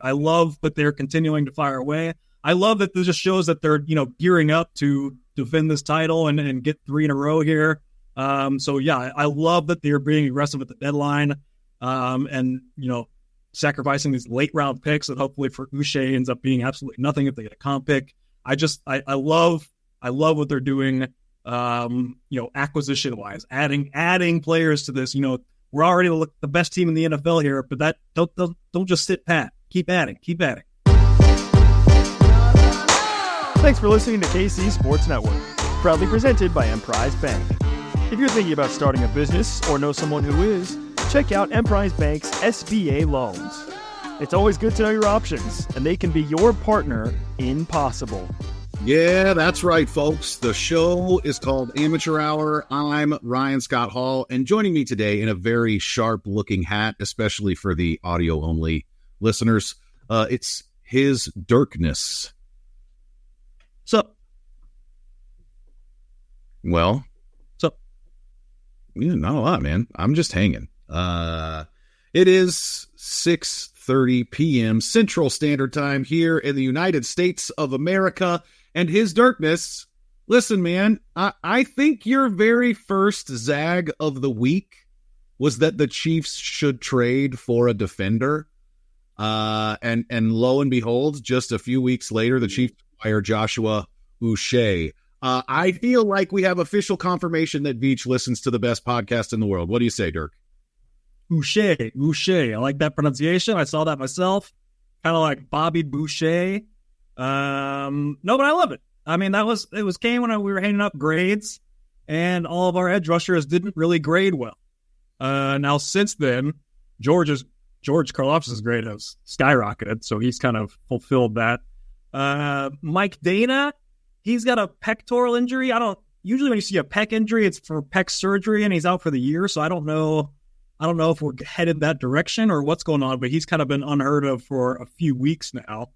I love that they're continuing to fire away. I love that this just shows that they're, gearing up to defend this title and get 3 in a row here. So yeah, I love that they're being aggressive at the deadline, and sacrificing these late round picks that hopefully for Uche ends up being absolutely nothing if they get a comp pick. I love what they're doing. Acquisition wise, adding players to this. We're already the best team in the NFL here, but that don't just sit pat. Keep adding. Thanks for listening to KC Sports Network, proudly presented by Emprise Bank. If you're thinking about starting a business or know someone who is, check out Emprise Bank's SBA loans. It's always good to know your options, and they can be your partner in possible. Yeah, that's right, folks. The show is called Amateur Hour. I'm Ryan Scott Hall, and joining me today in a very sharp-looking hat, especially for the audio-only listeners, it's his Dirkness. Sup? Well, sup? Yeah, not a lot, man. I'm just hanging. It is 6:30 p.m. Central Standard Time here in the United States of America. And his Dirkness, listen, man, I think your very first zag of the week was that the Chiefs should trade for a defender. And lo and behold, just a few weeks later, the Chiefs acquire Joshua Uche. I feel like we have official confirmation that Veach listens to the best podcast in the world. What do you say, Dirk? Uche. I like that pronunciation. I saw that myself. Kind of like Bobby Boucher. No, but I love it. I mean, it came when we were handing up grades, and all of our edge rushers didn't really grade well. Now since then, George Karlaftis' grade has skyrocketed, so he's kind of fulfilled that. Mike Dana, he's got a pectoral injury. Usually when you see a pec injury, it's for pec surgery, and he's out for the year. So I don't know if we're headed that direction or what's going on, but he's kind of been unheard of for a few weeks now.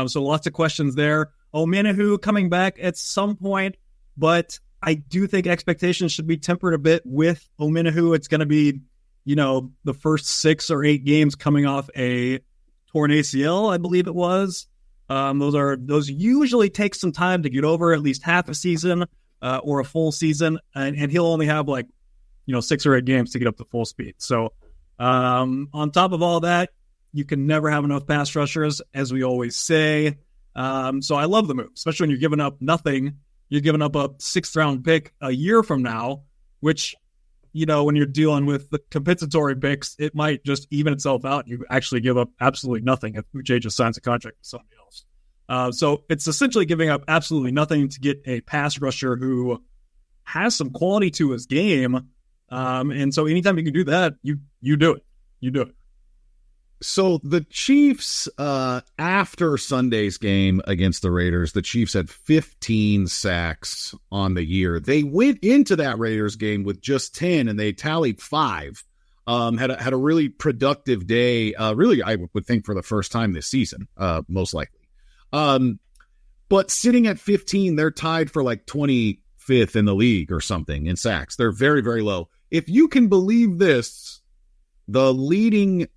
So lots of questions there. Omenihu coming back at some point, but I do think expectations should be tempered a bit with Omenihu. It's going to be, the first 6 or 8 games coming off a torn ACL, I believe it was. Those usually take some time to get over, at least half a season or a full season, and he'll only have 6 or 8 games to get up to full speed. So on top of all that, you can never have enough pass rushers, as we always say. So I love the move, especially when you're giving up nothing. You're giving up a 6th round pick a year from now, which, when you're dealing with the compensatory picks, it might just even itself out. You actually give up absolutely nothing if Uche just signs a contract with somebody else. So it's essentially giving up absolutely nothing to get a pass rusher who has some quality to his game. And so anytime you can do that, you do it. You do it. So the Chiefs, after Sunday's game against the Raiders, the Chiefs had 15 sacks on the year. They went into that Raiders game with just 10, and they tallied 5. Had a really productive day, really, I would think, for the first time this season, most likely. But sitting at 15, they're tied for 25th in the league or something in sacks. They're very, very low. If you can believe this, the leading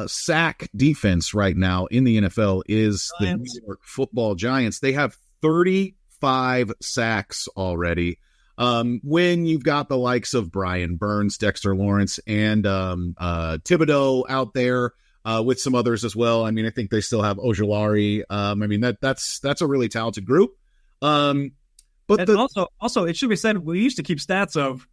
sack defense right now in the NFL is the New York Football Giants. They have 35 sacks already. When you've got the likes of Brian Burns, Dexter Lawrence, and Thibodeau out there with some others as well. I mean, I think they still have Ojulari. That's a really talented group. But also, it should be said, we used to keep stats of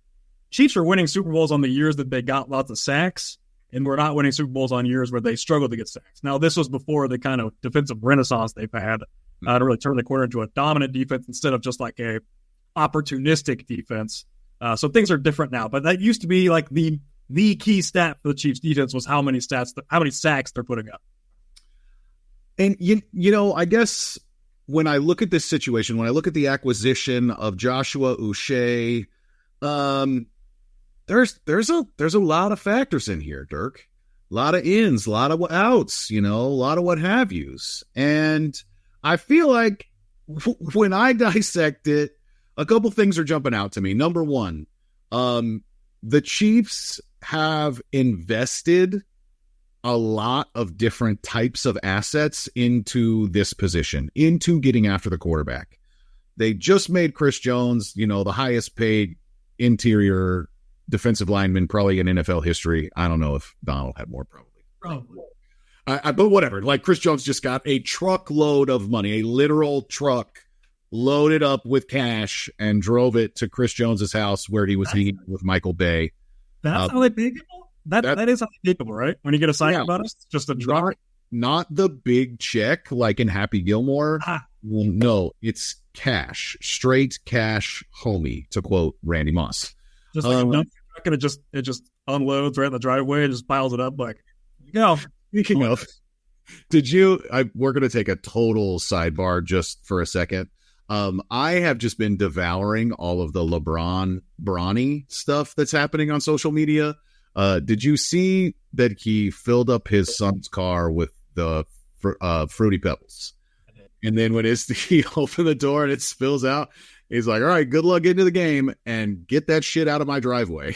Chiefs are winning Super Bowls on the years that they got lots of sacks, and we're not winning Super Bowls on years where they struggled to get sacks. Now, this was before the kind of defensive renaissance they've had to really turn the corner into a dominant defense instead of just a opportunistic defense. So things are different now. But that used to be the key stat for the Chiefs defense was how many sacks they're putting up. And I guess when I look at this situation, when I look at the acquisition of Joshua Uche, there's a lot of factors in here, Dirk. A lot of ins, a lot of outs, a lot of what have yous. And I feel like when I dissect it, a couple things are jumping out to me. Number one, the Chiefs have invested a lot of different types of assets into this position, into getting after the quarterback. They just made Chris Jones, the highest paid interior defensive lineman probably in NFL history. I don't know if Donald had more, probably. But whatever. Like, Chris Jones just got a truckload of money, a literal truck loaded up with cash, and drove it to Chris Jones's house where he was hanging with Michael Bay. That's how they pay people? That is how they pay people, right? When you get a sign about us, just a truck. Not the big check like in Happy Gilmore. Well, no, it's cash, straight cash, homie, to quote Randy Moss. Just like a dump truck, and it just unloads right in the driveway and just piles it up like, Speaking of, we're going to take a total sidebar just for a second. I have just been devouring all of the LeBron Bronny stuff that's happening on social media. Did you see that he filled up his son's car with the Fruity Pebbles? And then when he opened the door and it spills out, he's like, all right, good luck getting to the game and get that shit out of my driveway.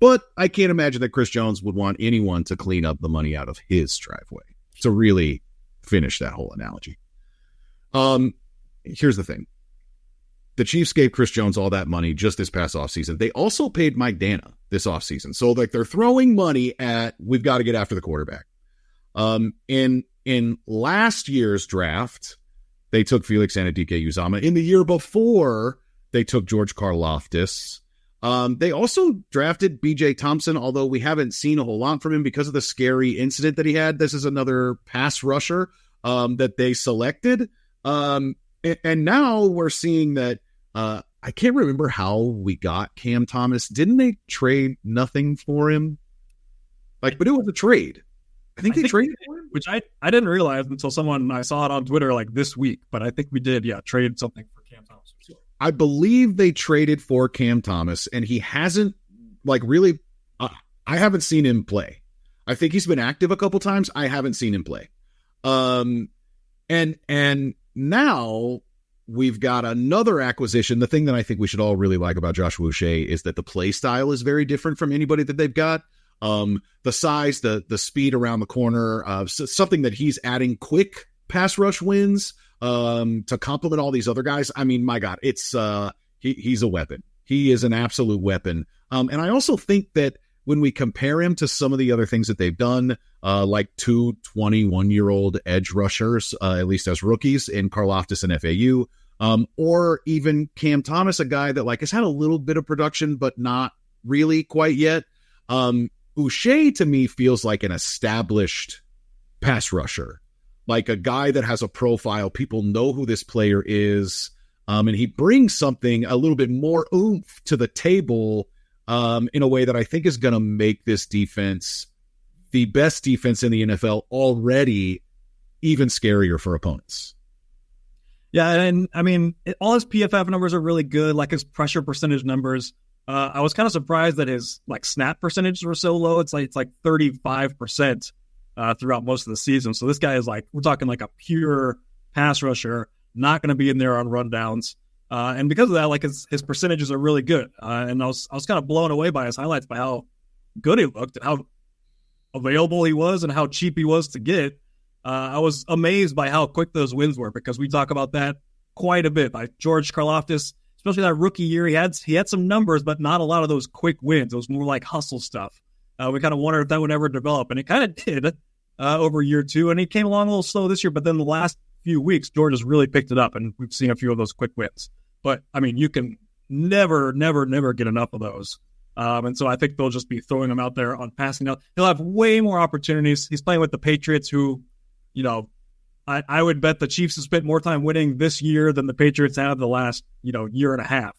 But I can't imagine that Chris Jones would want anyone to clean up the money out of his driveway, to really finish that whole analogy. Here's the thing. The Chiefs gave Chris Jones all that money just this past offseason. They also paid Mike Dana this offseason. So like, they're throwing money at, we've got to get after the quarterback. In last year's draft, they took Felix Anudike-Uzomah. In the year before, they took George Karlaftis. They also drafted B.J. Thompson, although we haven't seen a whole lot from him because of the scary incident that he had. This is another pass rusher that they selected. And now we're seeing that I can't remember how we got Cam Thomas. Didn't they trade nothing for him? But it was a trade. I think they traded for him. Which I didn't realize until I saw it on Twitter like this week. But I think we did, trade something for Cam Thomas. I believe they traded for Cam Thomas, and he hasn't really. I haven't seen him play. I think he's been active a couple times. I haven't seen him play. And now we've got another acquisition. The thing that I think we should all really like about Joshua Uche is that the play style is very different from anybody that they've got. The size, the speed around the corner, something that he's adding quick pass rush wins. To complement all these other guys. I mean, my God, it's he's a weapon. He is an absolute weapon. And I also think that when we compare him to some of the other things that they've done, like two 21-year-old edge rushers, at least as rookies in Karlaftis and FAU, or even Cam Thomas, a guy that has had a little bit of production, but not really quite yet. Uche to me feels like an established pass rusher. Like a guy that has a profile. People know who this player is. And he brings something a little bit more oomph to the table in a way that I think is going to make this defense the best defense in the NFL already, even scarier for opponents. Yeah, and I mean, all his PFF numbers are really good, like his pressure percentage numbers. I was kind of surprised that his snap percentages were so low. It's like 35%. Throughout most of the season. So this guy is we're talking a pure pass rusher, not going to be in there on rundowns. And because of that, his percentages are really good. And I was kind of blown away by his highlights, by how good he looked and how available he was and how cheap he was to get. I was amazed by how quick those wins were, because we talk about that quite a bit. Like George Karlaftis, especially that rookie year, he had some numbers, but not a lot of those quick wins. It was more like hustle stuff. We kind of wondered if that would ever develop, and it kind of did over year two. And he came along a little slow this year, but then the last few weeks, George has really picked it up, and we've seen a few of those quick wins. But, I mean, you can never get enough of those. And so I think they'll just be throwing him out there on passing out. He'll have way more opportunities. He's playing with the Patriots, who, I would bet the Chiefs have spent more time winning this year than the Patriots have the last, year and a half.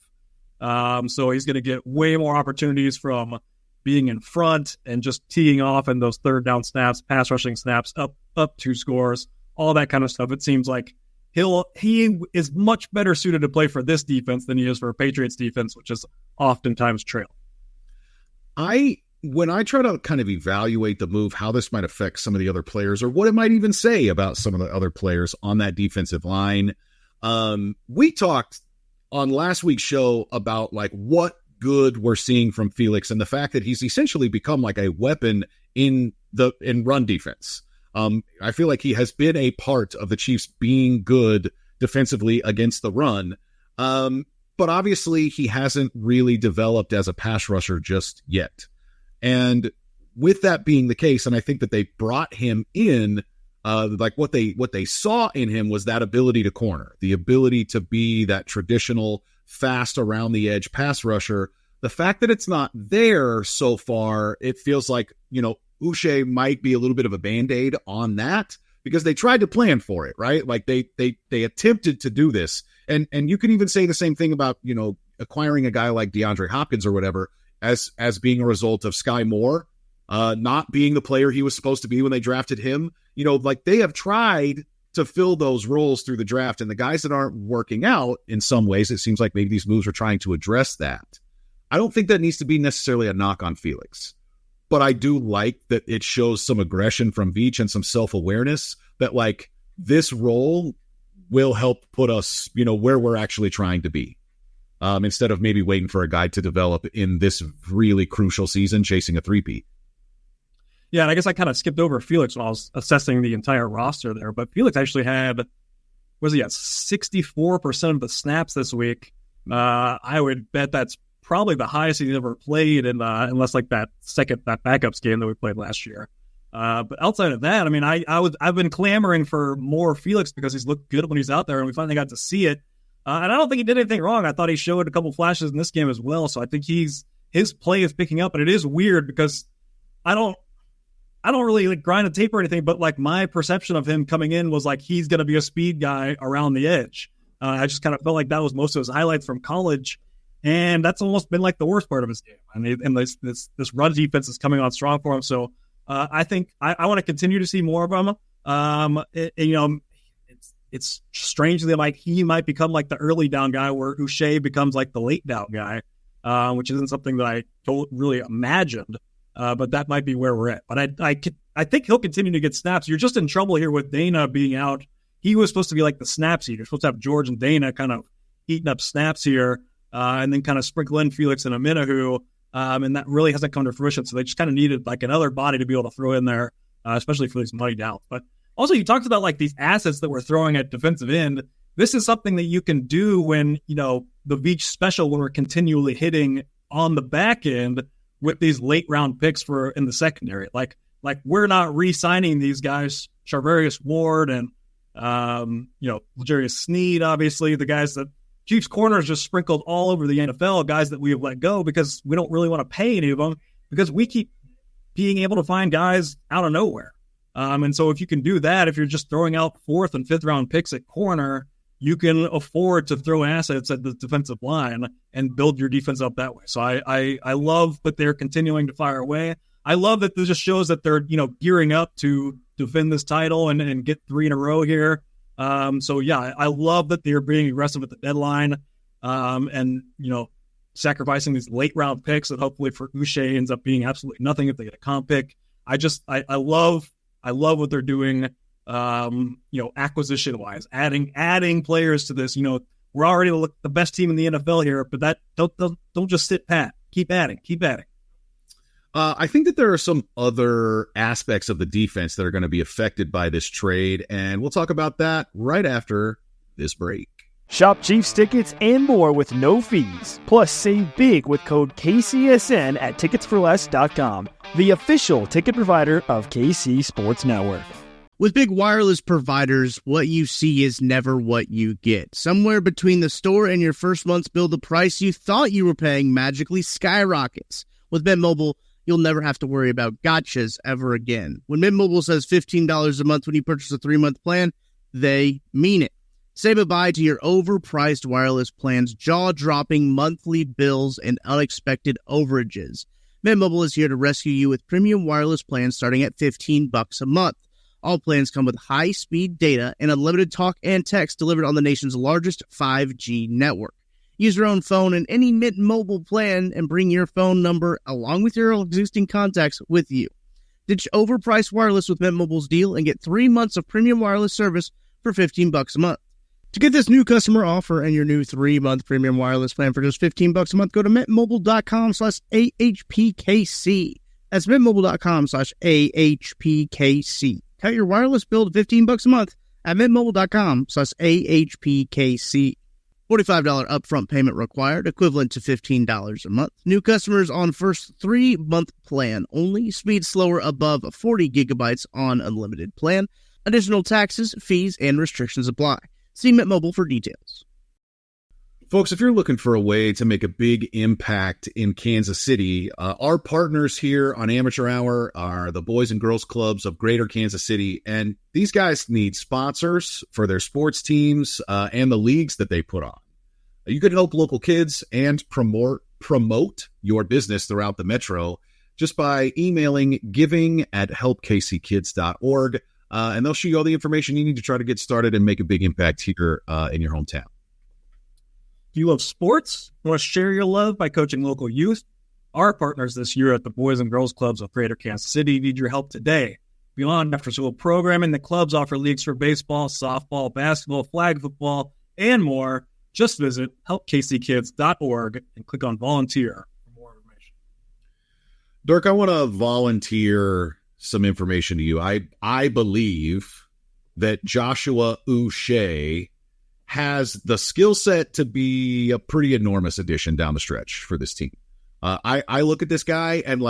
So he's going to get way more opportunities from being in front and just teeing off in those third down snaps, pass rushing snaps, up two scores, all that kind of stuff. It seems like he is much better suited to play for this defense than he is for a Patriots defense, which is oftentimes trail. When I try to kind of evaluate the move, how this might affect some of the other players, or what it might even say about some of the other players on that defensive line, we talked on last week's show about what good we're seeing from Felix and the fact that he's essentially become a weapon in in run defense. I feel like he has been a part of the Chiefs being good defensively against the run. But obviously he hasn't really developed as a pass rusher just yet. And with that being the case, and I think that they brought him in, like what they saw in him was that ability to corner, the ability to be that traditional fast around the edge pass rusher. The fact that it's not there so far, it feels like, Uche might be a little bit of a Band-Aid on that, because they tried to plan for it, right? Like they attempted to do this. And you can even say the same thing about, acquiring a guy like DeAndre Hopkins or whatever as being a result of Sky Moore not being the player he was supposed to be when they drafted him. Like they have tried to fill those roles through the draft, and the guys that aren't working out in some ways, it seems like maybe these moves are trying to address that. I don't think that needs to be necessarily a knock on Felix, but I do like that it shows some aggression from Veach and some self-awareness that like this role will help put us, where we're actually trying to be, instead of maybe waiting for a guy to develop in this really crucial season, chasing a three-peat. Yeah, and I guess I kind of skipped over Felix when I was assessing the entire roster there, but Felix actually had, 64% of the snaps this week. I would bet that's probably the highest he's ever played, unless like that backups game that we played last year. But outside of that, I mean, I've been clamoring for more Felix because he's looked good when he's out there, and we finally got to see it. And I don't think he did anything wrong. I thought he showed a couple flashes in this game as well. So I think his play is picking up, and it is weird because I don't really like grind a tape or anything, but like my perception of him coming in was like he's going to be a speed guy around the edge. I just kind of felt like that was most of his highlights from college, and that's almost been like the worst part of his game. I mean, and this run defense is coming on strong for him. So I think I want to continue to see more of him. It's strangely like he might become like the early down guy, where Uche becomes like the late down guy, which isn't something that I don't really imagined. But that might be where we're at. But I think he'll continue to get snaps. You're just in trouble here with Dana being out. He was supposed to be like the snap seed. You're supposed to have George and Dana kind of eating up snaps here, and then kind of sprinkle in Felix and Aminahu. And that really hasn't come to fruition. So they just kind of needed like another body to be able to throw in there, especially for these money down. But also, you talked about like these assets that we're throwing at defensive end. This is something that you can do when, the Veach special, when we're continually hitting on the back end with these late round picks for in the secondary. Like we're not re-signing these guys, Charvarius Ward and, L'Jarius Sneed, obviously, the guys that Chiefs corners just sprinkled all over the NFL, guys that we have let go because we don't really want to pay any of them because we keep being able to find guys out of nowhere. And so if you can do that, if you're just throwing out 4th and 5th round picks at corner, you can afford to throw assets at the defensive line and build your defense up that way. So I love that they're continuing to fire away. I love that this just shows that they're, gearing up to defend this title and get 3 in a row here. So yeah, I love that they're being aggressive at the deadline, and, sacrificing these late round picks that hopefully for Uche ends up being absolutely nothing if they get a comp pick. I love what they're doing, acquisition wise, adding players to this. We're already the best team in the NFL here, but that don't just sit pat. Keep adding. I think that there are some other aspects of the defense that are going to be affected by this trade, and we'll talk about that right after this break. Shop Chiefs tickets and more with no fees. Plus, save big with code KCSN at ticketsforless.com, the official ticket provider of KC Sports Network. With big wireless providers, what you see is never what you get. Somewhere between the store and your first month's bill, the price you thought you were paying magically skyrockets. With Mint Mobile, you'll never have to worry about gotchas ever again. When Mint Mobile says $15 a month when you purchase a 3-month plan, they mean it. Say bye-bye to your overpriced wireless plans, jaw-dropping monthly bills, and unexpected overages. Mint Mobile is here to rescue you with premium wireless plans starting at $15 a month. All plans come with high-speed data and unlimited talk and text delivered on the nation's largest 5G network. Use your own phone in any Mint Mobile plan and bring your phone number along with your existing contacts with you. Ditch overpriced wireless with Mint Mobile's deal and get 3 months of premium wireless service for $15 a month. To get this new customer offer and your new 3-month premium wireless plan for just $15 a month, go to mintmobile.com/AHPKC. That's mintmobile.com/AHPKC. Cut your wireless bill to $15 a month at mintmobile.com/AHPKC. $45 upfront payment required, equivalent to $15 a month. New customers on first 3-month plan only. Speed slower above 40 gigabytes on unlimited plan. Additional taxes, fees, and restrictions apply. See Mint Mobile for details. Folks, if you're looking for a way to make a big impact in Kansas City, our partners here on Amateur Hour are the Boys and Girls Clubs of Greater Kansas City, and these guys need sponsors for their sports teams and the leagues that they put on. You can help local kids and promote your business throughout the metro just by emailing giving@helpkckids.org, and they'll show you all the information you need to try to get started and make a big impact here in your hometown. Do you love sports? Want to share your love by coaching local youth? Our partners this year at the Boys and Girls Clubs of Greater Kansas City need your help today. Beyond after-school programming, the clubs offer leagues for baseball, softball, basketball, flag football, and more. Just visit helpkckids.org and click on volunteer for more information. Dirk, I want to volunteer some information to you. I believe that Joshua Uche has the skill set to be a pretty enormous addition down the stretch for this team. I look at this guy and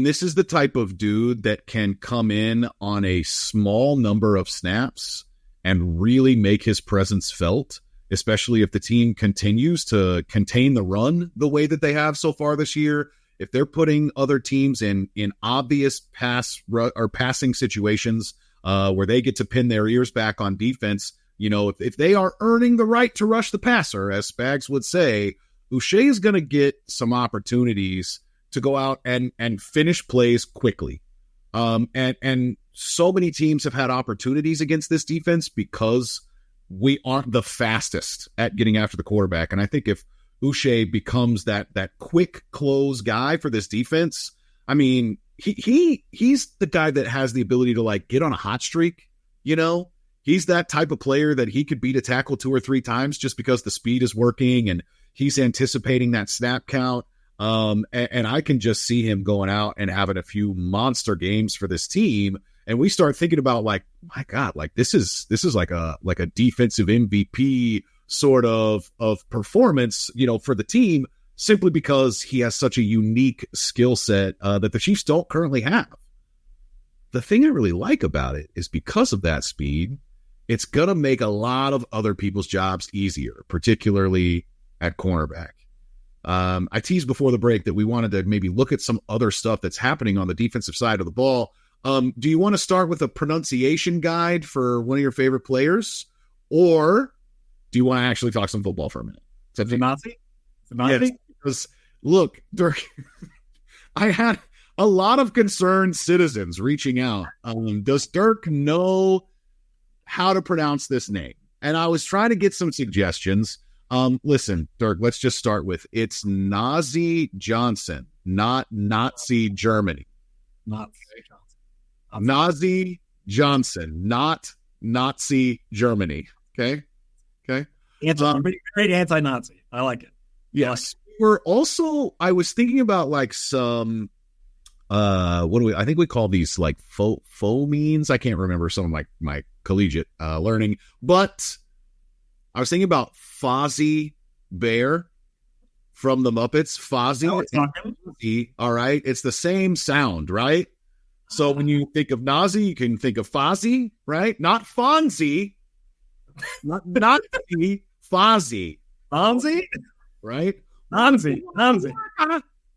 this is the type of dude that can come in on a small number of snaps and really make his presence felt, especially if the team continues to contain the run the way that they have so far this year. If they're putting other teams in obvious passing situations where they get to pin their ears back on defense, if they are earning the right to rush the passer, as Spags would say, Uche is going to get some opportunities to go out and finish plays quickly. And so many teams have had opportunities against this defense because we aren't the fastest at getting after the quarterback. And I think if Uche becomes that quick close guy for this defense, he's the guy that has the ability to get on a hot streak, He's that type of player that he could beat a tackle 2 or 3 times just because the speed is working and he's anticipating that snap count. And I can just see him going out and having a few monster games for this team. And we start thinking about my God, this is like a defensive MVP sort of performance, for the team, simply because he has such a unique skill set that the Chiefs don't currently have. The thing I really like about it is because of that speed, it's going to make a lot of other people's jobs easier, particularly at cornerback. I teased before the break that we wanted to maybe look at some other stuff that's happening on the defensive side of the ball. Do you want to start with a pronunciation guide for one of your favorite players? Or do you want to actually talk some football for a minute? Is it Nazi? Yes, because look, Dirk, I had a lot of concerned citizens reaching out. Does Dirk know how to pronounce this name? And I was trying to get some suggestions. Listen, Dirk, let's just start with it's Nazi Johnson, not Nazi Germany. Nazi Johnson, not Nazi Germany. Okay. Great anti-Nazi. I like it. Yes. I was thinking about some, I think we call these faux means. I can't remember some of my collegiate learning, but I was thinking about Fozzie Bear from the Muppets. Fozzie. All right. It's the same sound, right? So when you think of Nazi, you can think of Fozzie, right? Not Fonzie. Not Fozzie. Fonzie? Right? Fonzie.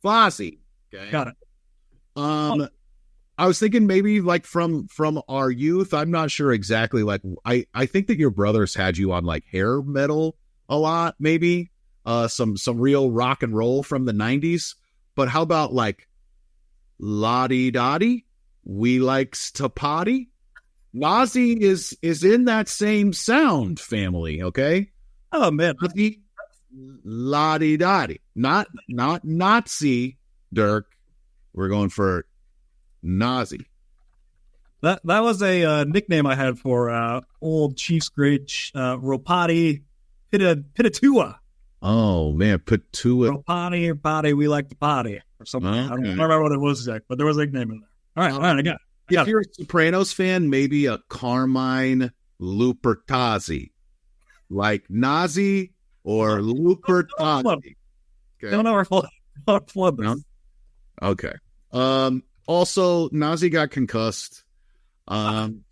Fozzie. Okay. Got it. I was thinking maybe from our youth. I'm not sure exactly. I think that your brothers had you on hair metal a lot, maybe some real rock and roll from the 90s. But how about la-di-da-di? We likes to potty. Nazi is in that same sound family. Okay. Oh man. La-di-da-di. Not Nazi, Dirk. We're going for Nazi. That was a nickname I had for old Chiefs great Ropati Pitatua. Oh man, put two. Potty or potty, we like to potty or something. Okay. I don't remember what it was exact, but there was a name in there. All right, I got it. If you're a Sopranos fan, maybe a Carmine Lupertazzi, like Nazi or Lupertazzi. Okay. Don't overflood this. Okay. Also, Nazi got concussed. And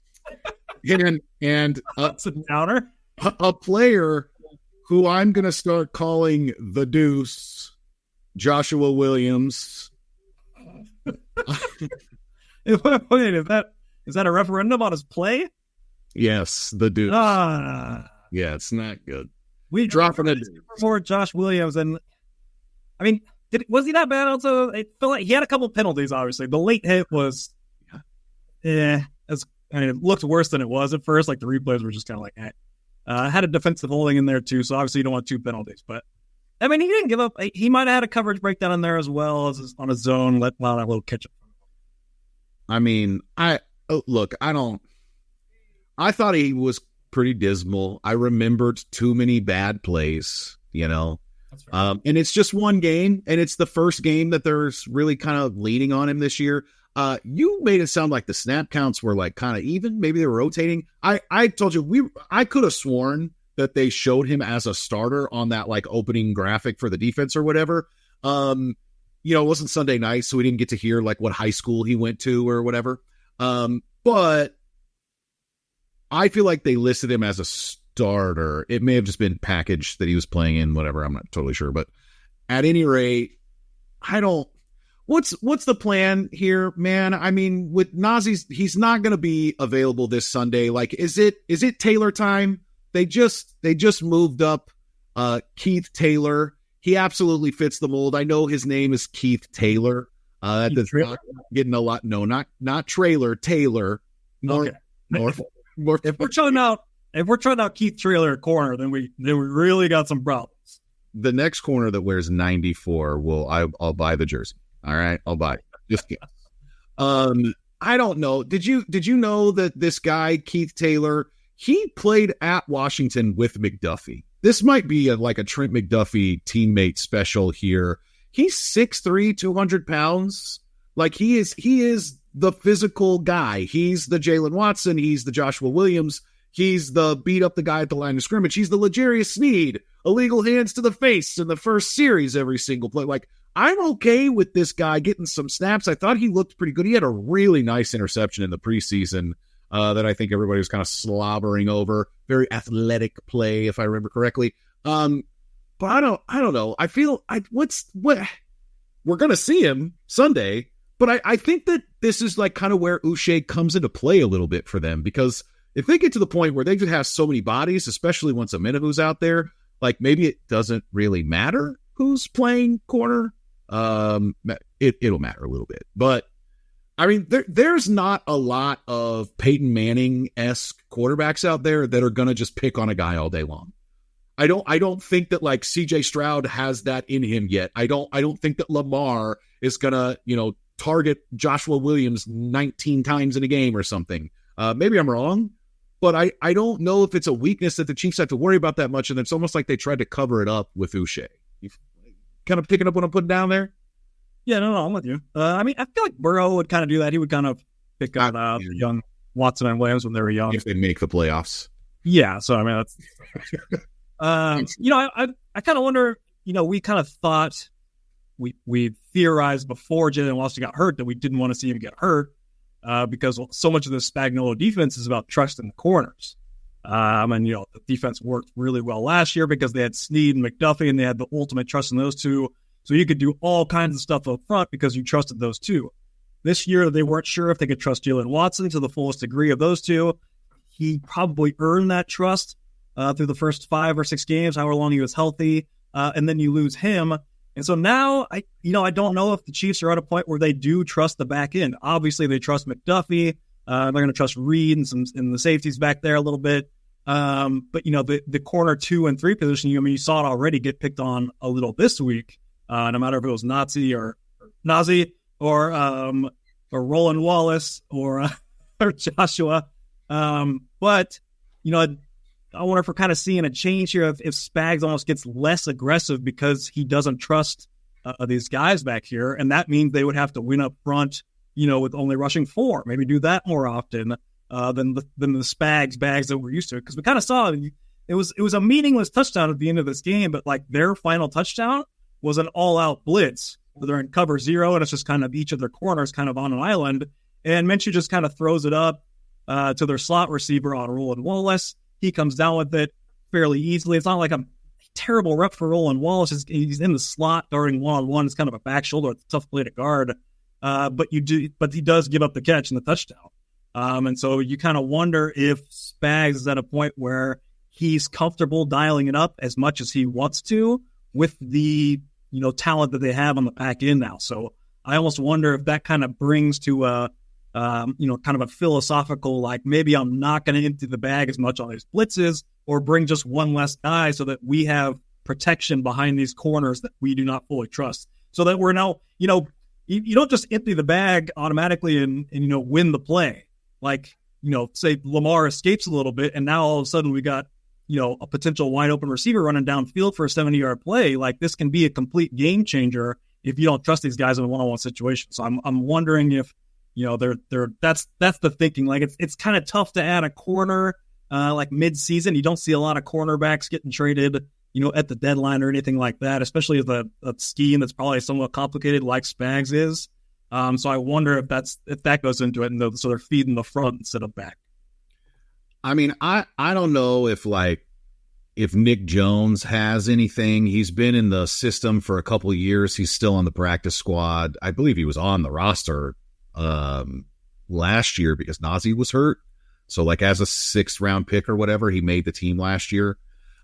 That's a downer. A player who I'm going to start calling the Deuce, Joshua Williams. Wait, is that a referendum on his play? Yes, the Deuce. Yeah, it's not good. We dropping it for Josh Williams, and I mean, was he that bad? Also, it felt like he had a couple penalties. Obviously, the late hit was, it looked worse than it was at first. Like the replays were just kind of like, had a defensive holding in there too. So obviously, you don't want 2 penalties. But I mean, he didn't give up. He might have had a coverage breakdown in there as well as on his zone. Let a little catch up. I mean, I thought he was pretty dismal. I remembered too many bad plays, and it's just one game, and it's the first game that there's really kind of leaning on him this year. You made it sound like the snap counts were like kind of even. Maybe they were rotating. I told you I could have sworn that they showed him as a starter on that like opening graphic for the defense or whatever. It wasn't Sunday night, so we didn't get to hear like what high school he went to or whatever. But I feel like they listed him as a starter. It may have just been package that he was playing in, whatever. I'm not totally sure. But at any rate, what's the plan here, man? I mean, with Nazi's, he's not going to be available this Sunday. Like, is it Taylor time? They just moved up Keith Taylor. He absolutely fits the mold. I know his name is Keith Taylor. That's not getting a lot. No, not Trailer, Taylor. More, if we're trying out Keith Trailer at corner, then we really got some problems. The next corner that wears 94 I'll buy the jersey. All right, I'll buy it. Just kidding. I don't know. Did you know that this guy Keith Taylor, he played at Washington with McDuffie? This might be like a Trent McDuffie teammate special here. He's 6'3", 200 pounds. Like he is the physical guy. He's the Jalen Watson. He's the Joshua Williams. He's the beat up the guy at the line of scrimmage. He's the L'Jarius Sneed, illegal hands to the face in the first series every single play. Like, I'm okay with this guy getting some snaps. I thought he looked pretty good. He had a really nice interception in the preseason that I think everybody was kind of slobbering over. Very athletic play, if I remember correctly. But I don't know. I feel we're going to see him Sunday, but I think that this is like kind of where Uche comes into play a little bit for them, because if they get to the point where they could have so many bodies, especially once Amenahu's out there, like maybe it doesn't really matter who's playing corner. It'll matter a little bit, but I mean, there's not a lot of Peyton Manning-esque quarterbacks out there that are going to just pick on a guy all day long. I don't think that like CJ Stroud has that in him yet. I don't think that Lamar is going to, target Joshua Williams 19 times in a game or something. Maybe I'm wrong, but I don't know if it's a weakness that the Chiefs have to worry about that much. And it's almost like they tried to cover it up with Uche. You kind of picking up what I'm putting down there? Yeah, no, I'm with you. I mean, I feel like Burrow would kind of do that. He would kind of pick up young Watson and Williams when they were young. If they make the playoffs. Yeah, so I mean, that's I kind of wonder, we kind of thought we theorized before Jalen Watson got hurt that we didn't want to see him get hurt because so much of the Spagnuolo defense is about trusting the corners. And the defense worked really well last year because they had Snead and McDuffie, and they had the ultimate trust in those two. So you could do all kinds of stuff up front because you trusted those two. This year, they weren't sure if they could trust Jalen Watson to the fullest degree of those two. He probably earned that trust through the first 5 or 6 games, however long he was healthy, and then you lose him. And so now, I don't know if the Chiefs are at a point where they do trust the back end. Obviously, they trust McDuffie. They're going to trust Reed and the safeties back there a little bit. But the corner 2 and 3 position, you saw it already get picked on a little this week. No matter if it was Nazi or Roland Wallace or Joshua. But I wonder if we're kind of seeing a change here if Spags almost gets less aggressive because he doesn't trust these guys back here. And that means they would have to win up front, with only rushing 4, maybe do that more often than the Spags bags that we're used to. Because we kind of saw it was a meaningless touchdown at the end of this game, but like their final touchdown was an all-out blitz where they're in cover 0 and it's just kind of each of their corners kind of on an island. And Minshew just kind of throws it up to their slot receiver on Roland Wallace. He comes down with it fairly easily. It's not like a terrible rep for Roland Wallace. He's in the slot guarding one-on-one. It's kind of a back shoulder. It's a tough play to guard. But he does give up the catch and the touchdown. And so you kind of wonder if Spags is at a point where he's comfortable dialing it up as much as he wants to with the, talent that they have on the back end now. So I almost wonder if that kind of brings to kind of a philosophical, like maybe I'm not going to empty the bag as much on these blitzes or bring just one less guy so that we have protection behind these corners that we do not fully trust. So that we're now, you don't just empty the bag automatically and win the play. Like, say Lamar escapes a little bit and now all of a sudden we got, a potential wide open receiver running downfield for a 70-yard play. Like this can be a complete game changer if you don't trust these guys in a one-on-one situation. So I'm wondering if, that's the thinking. Like it's kind of tough to add a corner like mid-season. You don't see a lot of cornerbacks getting traded, at the deadline or anything like that, especially with a scheme that's probably somewhat complicated like Spags is. So I wonder if that goes into it, and so they're feeding the front instead of back. I mean, I don't know if Nick Jones has anything. He's been in the system for a couple of years. He's still on the practice squad. I believe he was on the roster last year because Najee was hurt. So like as a 6th round pick or whatever, he made the team last year.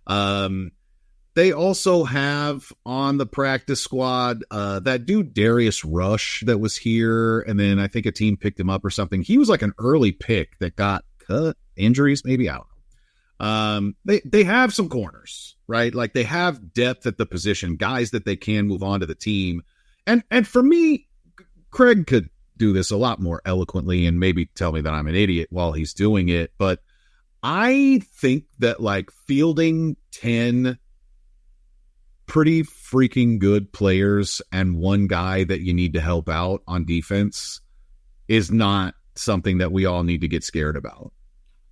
They also have on the practice squad that dude Darius Rush that was here, and then I think a team picked him up or something. He was like an early pick that got cut, injuries maybe, I don't know. They have some corners, right? Like they have depth at the position, guys that they can move on to the team. And for me, Craig could do this a lot more eloquently and maybe tell me that I'm an idiot while he's doing it, but I think that like fielding 10 pretty freaking good players and one guy that you need to help out on defense is not something that we all need to get scared about.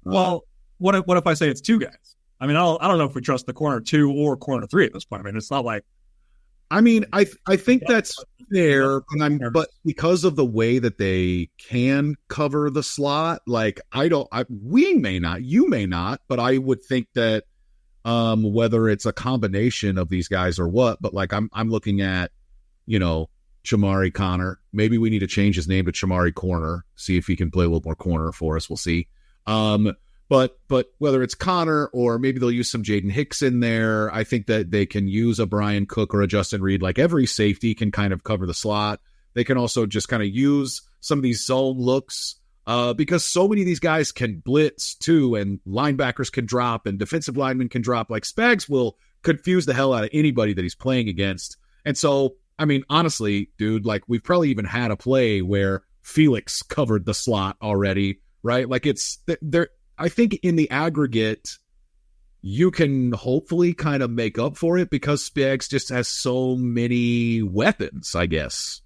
Well, what if I say it's 2 guys? I mean, I don't know if we trust the corner 2 or corner 3 at this point. I mean, it's not like. I mean, I think that's fair, but because of the way that they can cover the slot, like we may not, you may not, but I would think that whether it's a combination of these guys or what, but like I'm looking at, Chamari Connor. Maybe we need to change his name to Chamari Corner, see if he can play a little more corner for us. We'll see. But whether it's Connor or maybe they'll use some Jaden Hicks in there, I think that they can use a Brian Cook or a Justin Reed. Like every safety can kind of cover the slot. They can also just kind of use some of these zone looks because so many of these guys can blitz too, and linebackers can drop and defensive linemen can drop. Like Spags will confuse the hell out of anybody that he's playing against. And so, I mean, honestly, dude, like we've probably even had a play where Felix covered the slot already, right? Like it's there. I think in the aggregate, you can hopefully kind of make up for it because Spags just has so many weapons, I guess.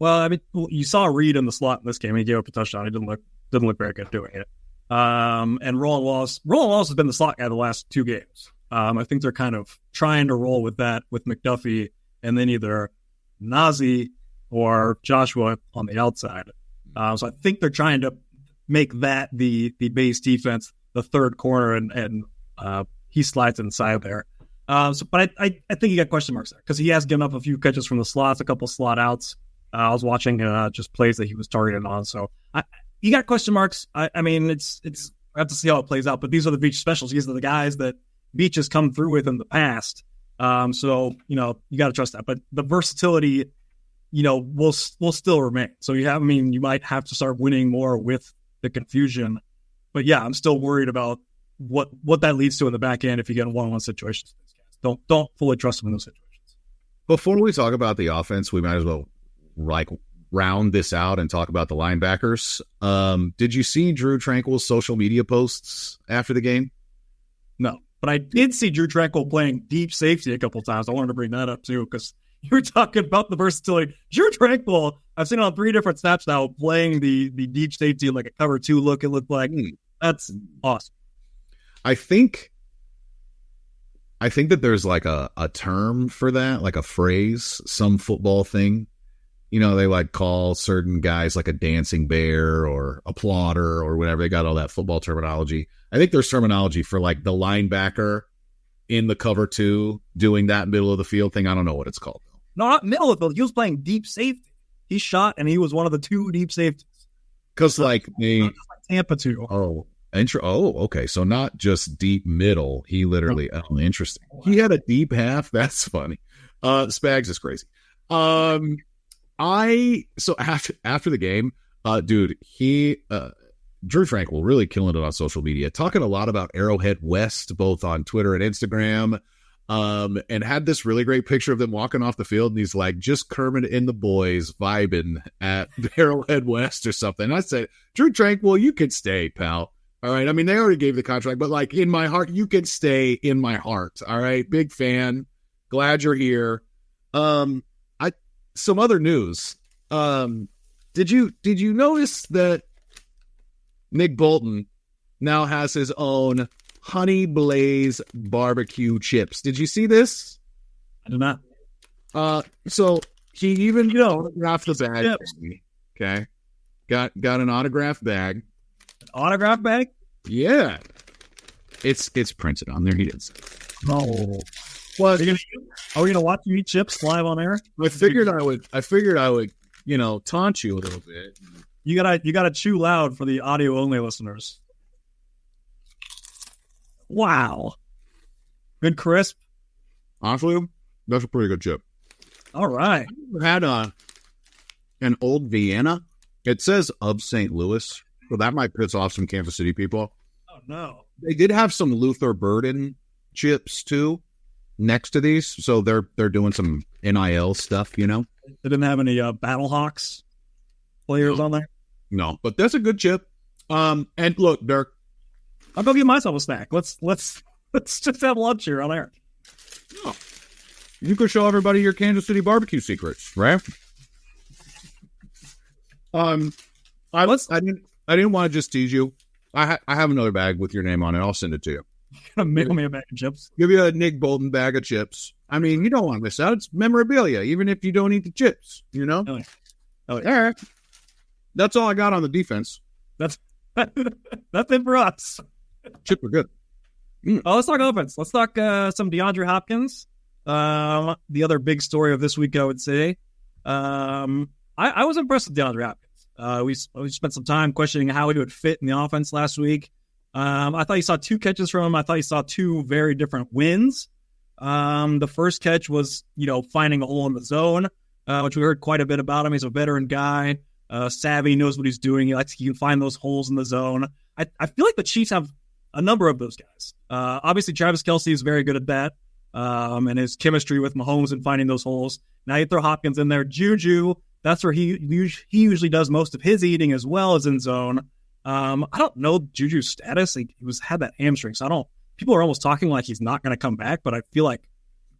Well, I mean, you saw Reed in the slot in this game. He gave up a touchdown. He didn't look very good doing it. And Roland Wallace has been the slot guy the last 2 games. I think they're kind of trying to roll with that with McDuffie and then either Najee or Joshua on the outside. So I think they're trying to make that the base defense, the third corner, and he slides inside there. But I think he got question marks there because he has given up a few catches from the slots, a couple slot outs. I was watching just plays that he was targeted on. So he got question marks. I mean, it's I have to see how it plays out. But these are the Beach specials. These are the guys that Beach has come through with in the past. So you got to trust that. But the versatility, will still remain. So you might have to start winning more with the confusion. But yeah, I'm still worried about what that leads to in the back end if you get in one-on-one situations. Don't fully trust them in those situations. Before we talk about the offense, we might as well round this out and talk about the linebackers. Did you see Drew Tranquil's social media posts after the game? No. But I did see Drew Tranquill playing deep safety a couple times. I wanted to bring that up too, because you were talking about the versatility. Drew Tranquill, I've seen on 3 different snaps now playing the deep safety like a cover 2 look. It looked like that's awesome. I think that there's like a term for that, like a phrase, some football thing. You know, they like call certain guys like a dancing bear or a plotter or whatever. They got all that football terminology. I think there's terminology for like the linebacker in the cover 2 doing that middle of the field thing. I don't know what it's called. No, not middle of the field. He was playing deep safety. He shot, and he was one of the 2 deep safeties. Because like Tampa 2. Okay. So not just deep middle. He literally, interesting. He had a deep half. That's funny. Spags is crazy. After the game, dude, Drew Tranquill really killing it on social media, talking a lot about Arrowhead West, both on Twitter and Instagram, and had this really great picture of them walking off the field, and he's like, just Kermit and the boys vibing at Arrowhead West or something. And I said, Drew Tranquill, you can stay, pal. All right. I mean, they already gave the contract, but like in my heart, you can stay in my heart. All right. Big fan. Glad you're here. Some other news. Did you notice that Nick Bolton now has his own Honey Blaze barbecue chips? Did you see this? I did not. So he even autographed the bag. Chips. Okay. Got an autographed bag. An autograph bag? Yeah. It's printed on there. He didn't say. No. Well, are we gonna watch you eat chips live on air? I figured I would, taunt you a little bit. You gotta chew loud for the audio only listeners. Wow. Good crisp. Honestly, that's a pretty good chip. All right. I had an old Vienna. It says of St. Louis, so that might piss off some Kansas City people. Oh no. They did have some Luther Burden chips too next to these, so they're doing some NIL stuff, They didn't have any Battlehawks players on there? No, but that's a good chip. And look, Dirk, I'll go get myself a snack. Let's just have lunch here on air. Oh, you could show everybody your Kansas City barbecue secrets, right? I didn't want to just tease you. I have another bag with your name on it. I'll send it to you. Gonna mail me a bag of chips. Give you a Nick Bolton bag of chips. I mean, you don't want to miss out. It's memorabilia, even if you don't eat the chips, Oh, yeah. All right. That's all I got on the defense. That's it for us. Chips are good. Oh, let's talk offense. Let's talk some DeAndre Hopkins. The other big story of this week, I would say. I was impressed with DeAndre Hopkins. We spent some time questioning how he would fit in the offense last week. I thought you saw 2 catches from him. I thought you saw 2 very different wins. The first catch was, finding a hole in the zone, which we heard quite a bit about him. He's a veteran guy, savvy, knows what he's doing. He can find those holes in the zone. I feel like the Chiefs have a number of those guys. Obviously, Travis Kelce is very good at that, and his chemistry with Mahomes and finding those holes. Now you throw Hopkins in there. Juju, that's where he usually does most of his eating as well as in zone. I don't know Juju's status. He had that hamstring, so people are almost talking like he's not going to come back, but I feel like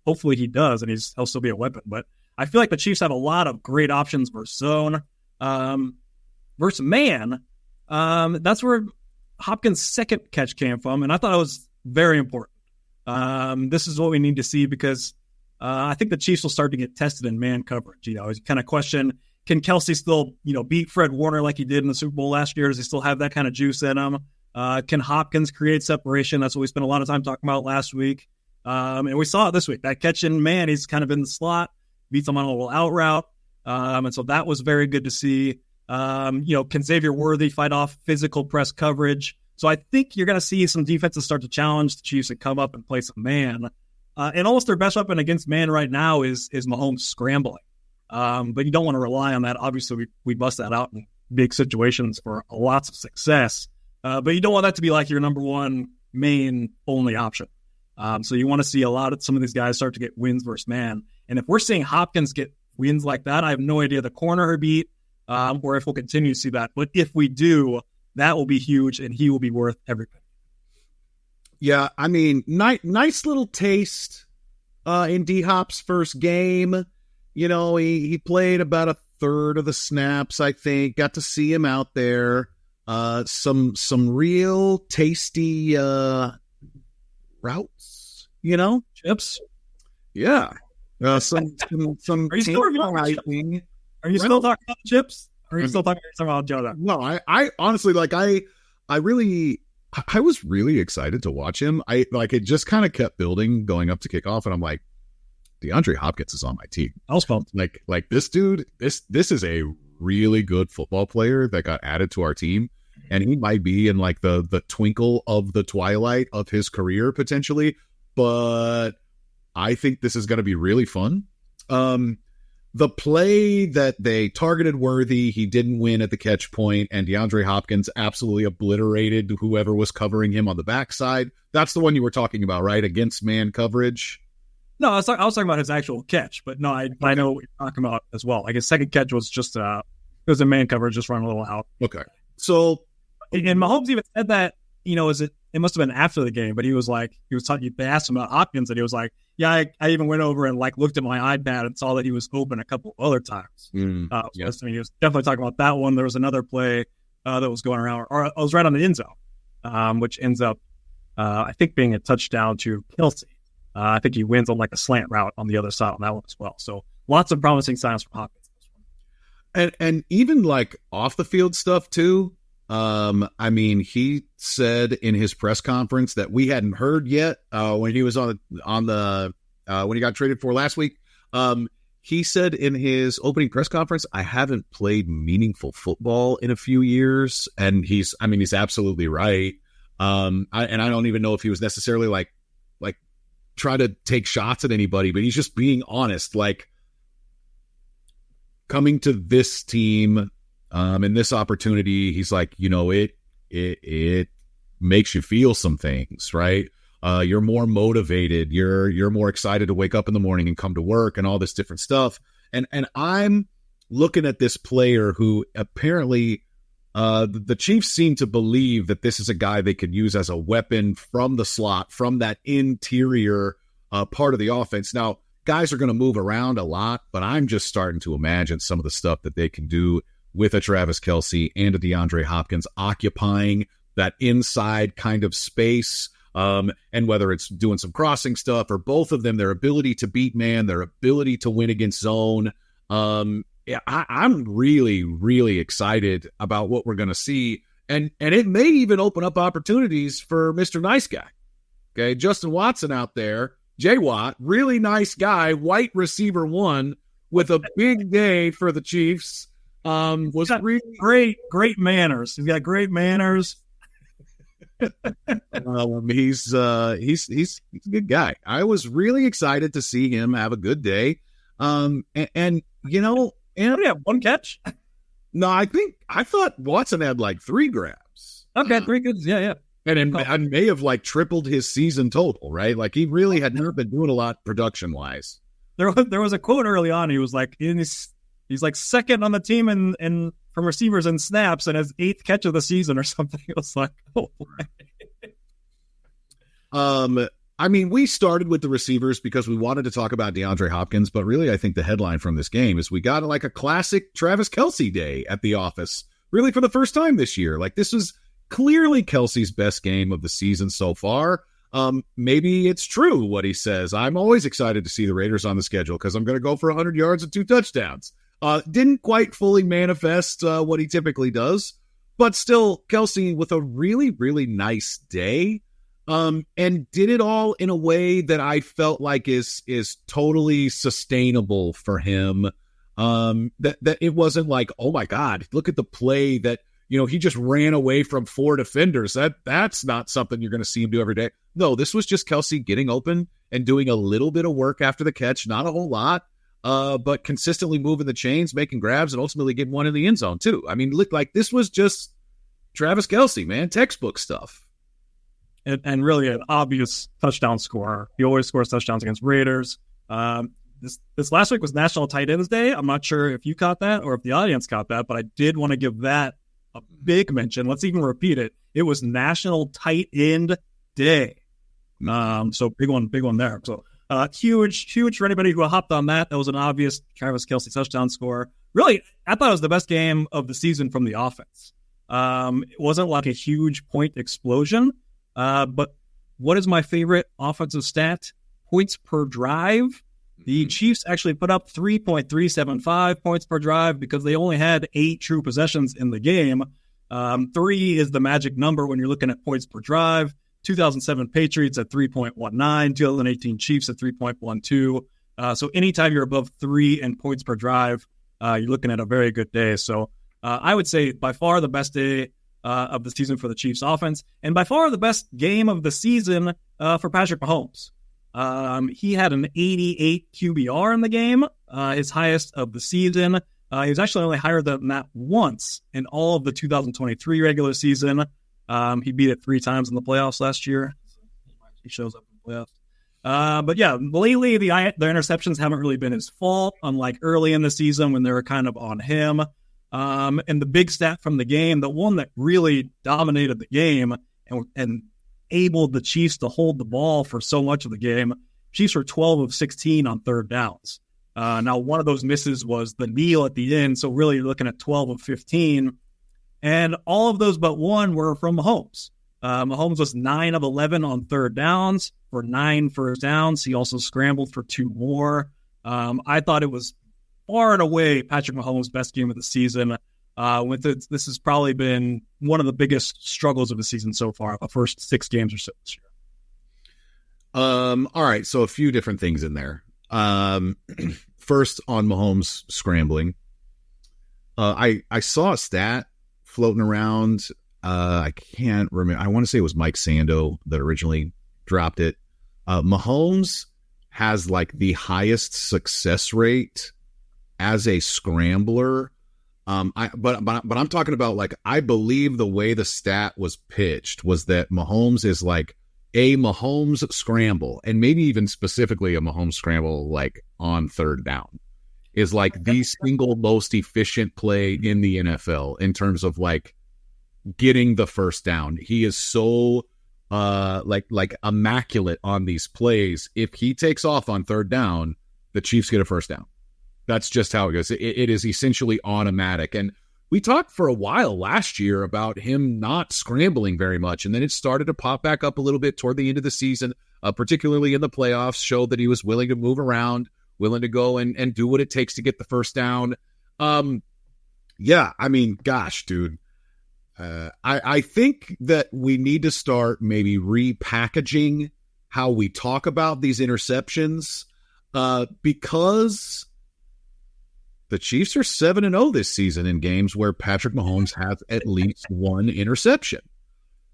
hopefully he does, and he'll still be a weapon. But I feel like the Chiefs have a lot of great options versus zone. Versus man, that's where Hopkins' second catch came from, and I thought it was very important. This is what we need to see because I think the Chiefs will start to get tested in man coverage. You kind of question, can Kelce still, beat Fred Warner like he did in the Super Bowl last year? Does he still have that kind of juice in him? Can Hopkins create separation? That's what we spent a lot of time talking about last week. And we saw it this week. That catch in man, he's kind of in the slot, beats him on a little out route. And so that was very good to see. Can Xavier Worthy fight off physical press coverage? So I think you're going to see some defenses start to challenge the Chiefs and come up and play some man. And almost their best weapon against man right now is Mahomes scrambling. But you don't want to rely on that. Obviously, we bust that out in big situations for lots of success. But you don't want that to be like your number one main only option. So you want to see some of these guys start to get wins versus man. And if we're seeing Hopkins get wins like that, I have no idea the corner or beat, or if we'll continue to see that. But if we do, that will be huge, and he will be worth everything. Yeah, I mean, nice little taste in D-Hop's first game. You know, he played about a third of the snaps, I think. Got to see him out there. Some real tasty routes, you know? Chips. Yeah. Some Are you still tantalizing. Are you still talking about chips? Or are you still talking about Jonah? No, I honestly, like, I was really excited to watch him. It just kind of kept building going up to kickoff, and I'm like, DeAndre Hopkins is on my team. I was pumped. Like this dude, this is a really good football player that got added to our team, and he might be in like the twinkle of the twilight of his career potentially, but I think this is going to be really fun. The play that they targeted Worthy, he didn't win at the catch point, and DeAndre Hopkins absolutely obliterated whoever was covering him on the backside. That's the one you were talking about, right? Against man coverage. No, I was talking about his actual catch, but no, I know what you're talking about as well. Like his second catch was just it was a man coverage, just running a little out. Okay, so and Mahomes even said that, you know, it must have been after the game, but they asked him about Hopkins, and he was like, yeah, I even went over and like looked at my iPad and saw that he was open a couple other times. Yes. I mean, he was definitely talking about that one. There was another play that was going around, or I was right on the end zone, which ends up, I think, being a touchdown to Kelsey. I think he wins on like a slant route on the other side on that one as well. So lots of promising signs from Hopkins. And even like off the field stuff too. I mean, he said in his press conference that we hadn't heard yet when he was on the when he got traded for last week. He said in his opening press conference, I haven't played meaningful football in a few years, and he's absolutely right. I don't even know if he was necessarily like try to take shots at anybody, but he's just being honest. Like, coming to this team and this opportunity, he's like, you know, it makes you feel some things, right? You're more motivated. You're more excited to wake up in the morning and come to work and all this different stuff. And I'm looking at this player who apparently the Chiefs seem to believe that this is a guy they could use as a weapon from the slot, from that interior part of the offense. Now, guys are going to move around a lot, but I'm just starting to imagine some of the stuff that they can do with a Travis Kelce and a DeAndre Hopkins occupying that inside kind of space. And whether it's doing some crossing stuff or both of them, their ability to beat man, their ability to win against zone. Yeah, I'm really, really excited about what we're going to see. And it may even open up opportunities for Mr. Nice Guy. Okay, Justin Watson out there, J-Watt, really nice guy, white receiver 1 with a big day for the Chiefs. Was really great manners. He's got great manners. He's a good guy. I was really excited to see him have a good day. And you know, and yeah, one catch. No, I thought Watson had like 3 grabs. Okay, 3 good. Yeah. And I may have like tripled his season total, right? Like he really had never been doing a lot production wise. There was a quote early on. He was like, he's like second on the team and from receivers and snaps, and his 8th catch of the season or something. It was like, oh boy. I mean, we started with the receivers because we wanted to talk about DeAndre Hopkins, but really I think the headline from this game is we got like a classic Travis Kelce day at the office, really for the first time this year. Like this was clearly Kelce's best game of the season so far. Maybe it's true what he says. I'm always excited to see the Raiders on the schedule because I'm going to go for 100 yards and 2 touchdowns. Didn't quite fully manifest what he typically does, but still Kelce with a really, really nice day. And did it all in a way that I felt like is totally sustainable for him. That it wasn't like, oh my God, look at the play that, you know, he just ran away from 4 defenders. That's not something you're going to see him do every day. No, this was just Kelce getting open and doing a little bit of work after the catch, not a whole lot, but consistently moving the chains, making grabs, and ultimately getting one in the end zone too. I mean, look, like this was just Travis Kelce, man, textbook stuff. And really an obvious touchdown scorer. He always scores touchdowns against Raiders. This last week was National Tight Ends Day. I'm not sure if you caught that or if the audience caught that, but I did want to give that a big mention. Let's even repeat it. It was National Tight End Day. So big one there. So huge for anybody who hopped on that. That was an obvious Travis Kelce touchdown score. Really, I thought it was the best game of the season from the offense. It wasn't like a huge point explosion, but what is my favorite offensive stat? Points per drive. The Chiefs actually put up 3.375 points per drive because they only had 8 true possessions in the game. 3 is the magic number when you're looking at points per drive. 2007 Patriots at 3.19, 2018 Chiefs at 3.12. So anytime you're above 3 in points per drive, you're looking at a very good day. So I would say by far the best day of the season for the Chiefs offense, and by far the best game of the season for Patrick Mahomes. He had an 88 QBR in the game, his highest of the season. He was actually only higher than that once in all of the 2023 regular season. He beat it 3 times in the playoffs last year. He shows up in the playoffs. But yeah, lately the interceptions haven't really been his fault, unlike early in the season when they were kind of on him. And the big stat from the game, the one that really dominated the game and enabled the Chiefs to hold the ball for so much of the game, Chiefs were 12 of 16 on third downs. Now, one of those misses was the kneel at the end, so really you're looking at 12 of 15. And all of those but one were from Mahomes. Mahomes was 9 of 11 on third downs for 9 first downs. He also scrambled for 2 more. I thought it was far and away Patrick Mahomes' best game of the season. This has probably been one of the biggest struggles of the season so far, the first 6 games or so this year. All right, so a few different things in there. First, on Mahomes scrambling. I saw a stat floating around. I can't remember. I want to say it was Mike Sando that originally dropped it. Mahomes has like the highest success rate as a scrambler. But I'm talking about, like, I believe the way the stat was pitched was that Mahomes is like a Mahomes scramble, and maybe even specifically a Mahomes scramble like on third down is like the single most efficient play in the NFL in terms of like getting the first down. He is so like immaculate on these plays. If he takes off on third down, the Chiefs get a first down. That's just how it goes. It is essentially automatic. And we talked for a while last year about him not scrambling very much, and then it started to pop back up a little bit toward the end of the season, particularly in the playoffs, showed that he was willing to move around, willing to go and do what it takes to get the first down. Yeah, I mean, gosh, dude. I think that we need to start maybe repackaging how we talk about these interceptions because the Chiefs are 7-0 this season in games where Patrick Mahomes has at least one interception.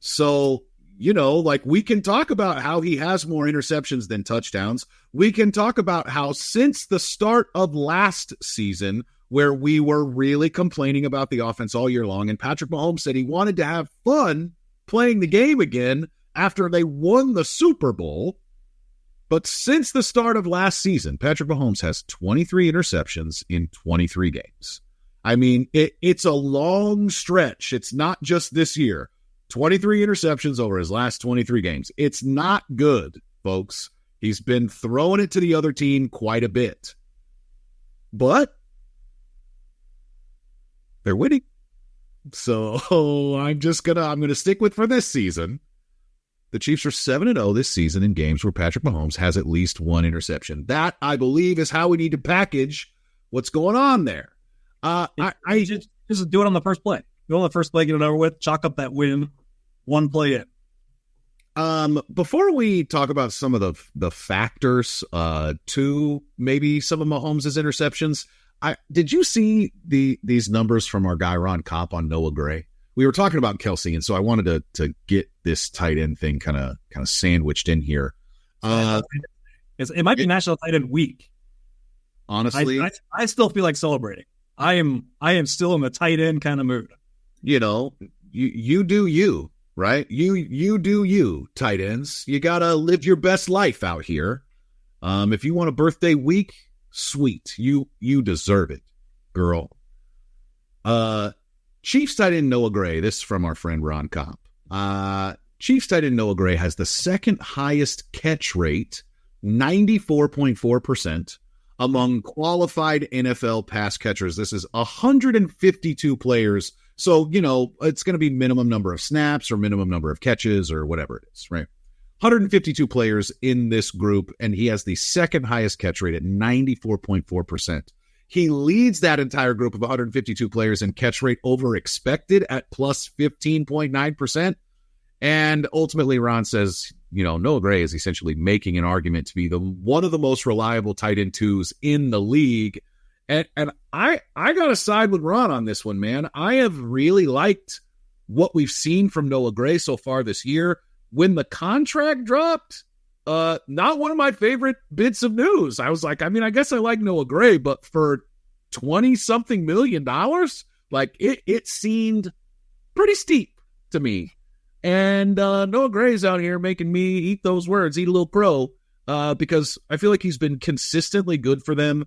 So, you know, like, we can talk about how he has more interceptions than touchdowns. We can talk about how since the start of last season, where we were really complaining about the offense all year long, and Patrick Mahomes said he wanted to have fun playing the game again after they won the Super Bowl. But since the start of last season, Patrick Mahomes has 23 interceptions in 23 games. I mean, it's a long stretch. It's not just this year. 23 interceptions over his last 23 games. It's not good, folks. He's been throwing it to the other team quite a bit. But they're winning. So I'm going to stick with for this season. The Chiefs are 7-0 this season in games where Patrick Mahomes has at least one interception. That, I believe, is how we need to package what's going on there. I just do it on the first play. Go on the first play, get it over with, chalk up that win, one play in. Before we talk about some of the factors to maybe some of Mahomes' interceptions, did you see these numbers from our guy Ron Kopp on Noah Gray? We were talking about Kelce, and so I wanted to get this tight end thing kind of sandwiched in here. It might be National Tight End Week. Honestly, I still feel like celebrating. I am still in the tight end kind of mood. You know, you do you, right? You do you, tight ends. You gotta live your best life out here. If you want a birthday week, sweet. You deserve it, girl. Chiefs tight end Noah Gray. This is from our friend Ron Kopp. Chiefs tight end Noah Gray has the second highest catch rate, 94.4%, among qualified NFL pass catchers. This is 152 players. So, it's going to be minimum number of snaps or minimum number of catches or whatever it is, right? 152 players in this group, and he has the second highest catch rate at 94.4%. He leads that entire group of 152 players in catch rate over expected at plus 15.9%. And ultimately, Ron says, Noah Gray is essentially making an argument to be one of the most reliable tight end twos in the league. And I got to side with Ron on this one, man. I have really liked what we've seen from Noah Gray so far this year. When the contract dropped, not one of my favorite bits of news. I was like, I guess I like Noah Gray, but for $20-something million, like it seemed pretty steep to me. And Noah Gray's out here making me eat those words, eat a little crow, because I feel like he's been consistently good for them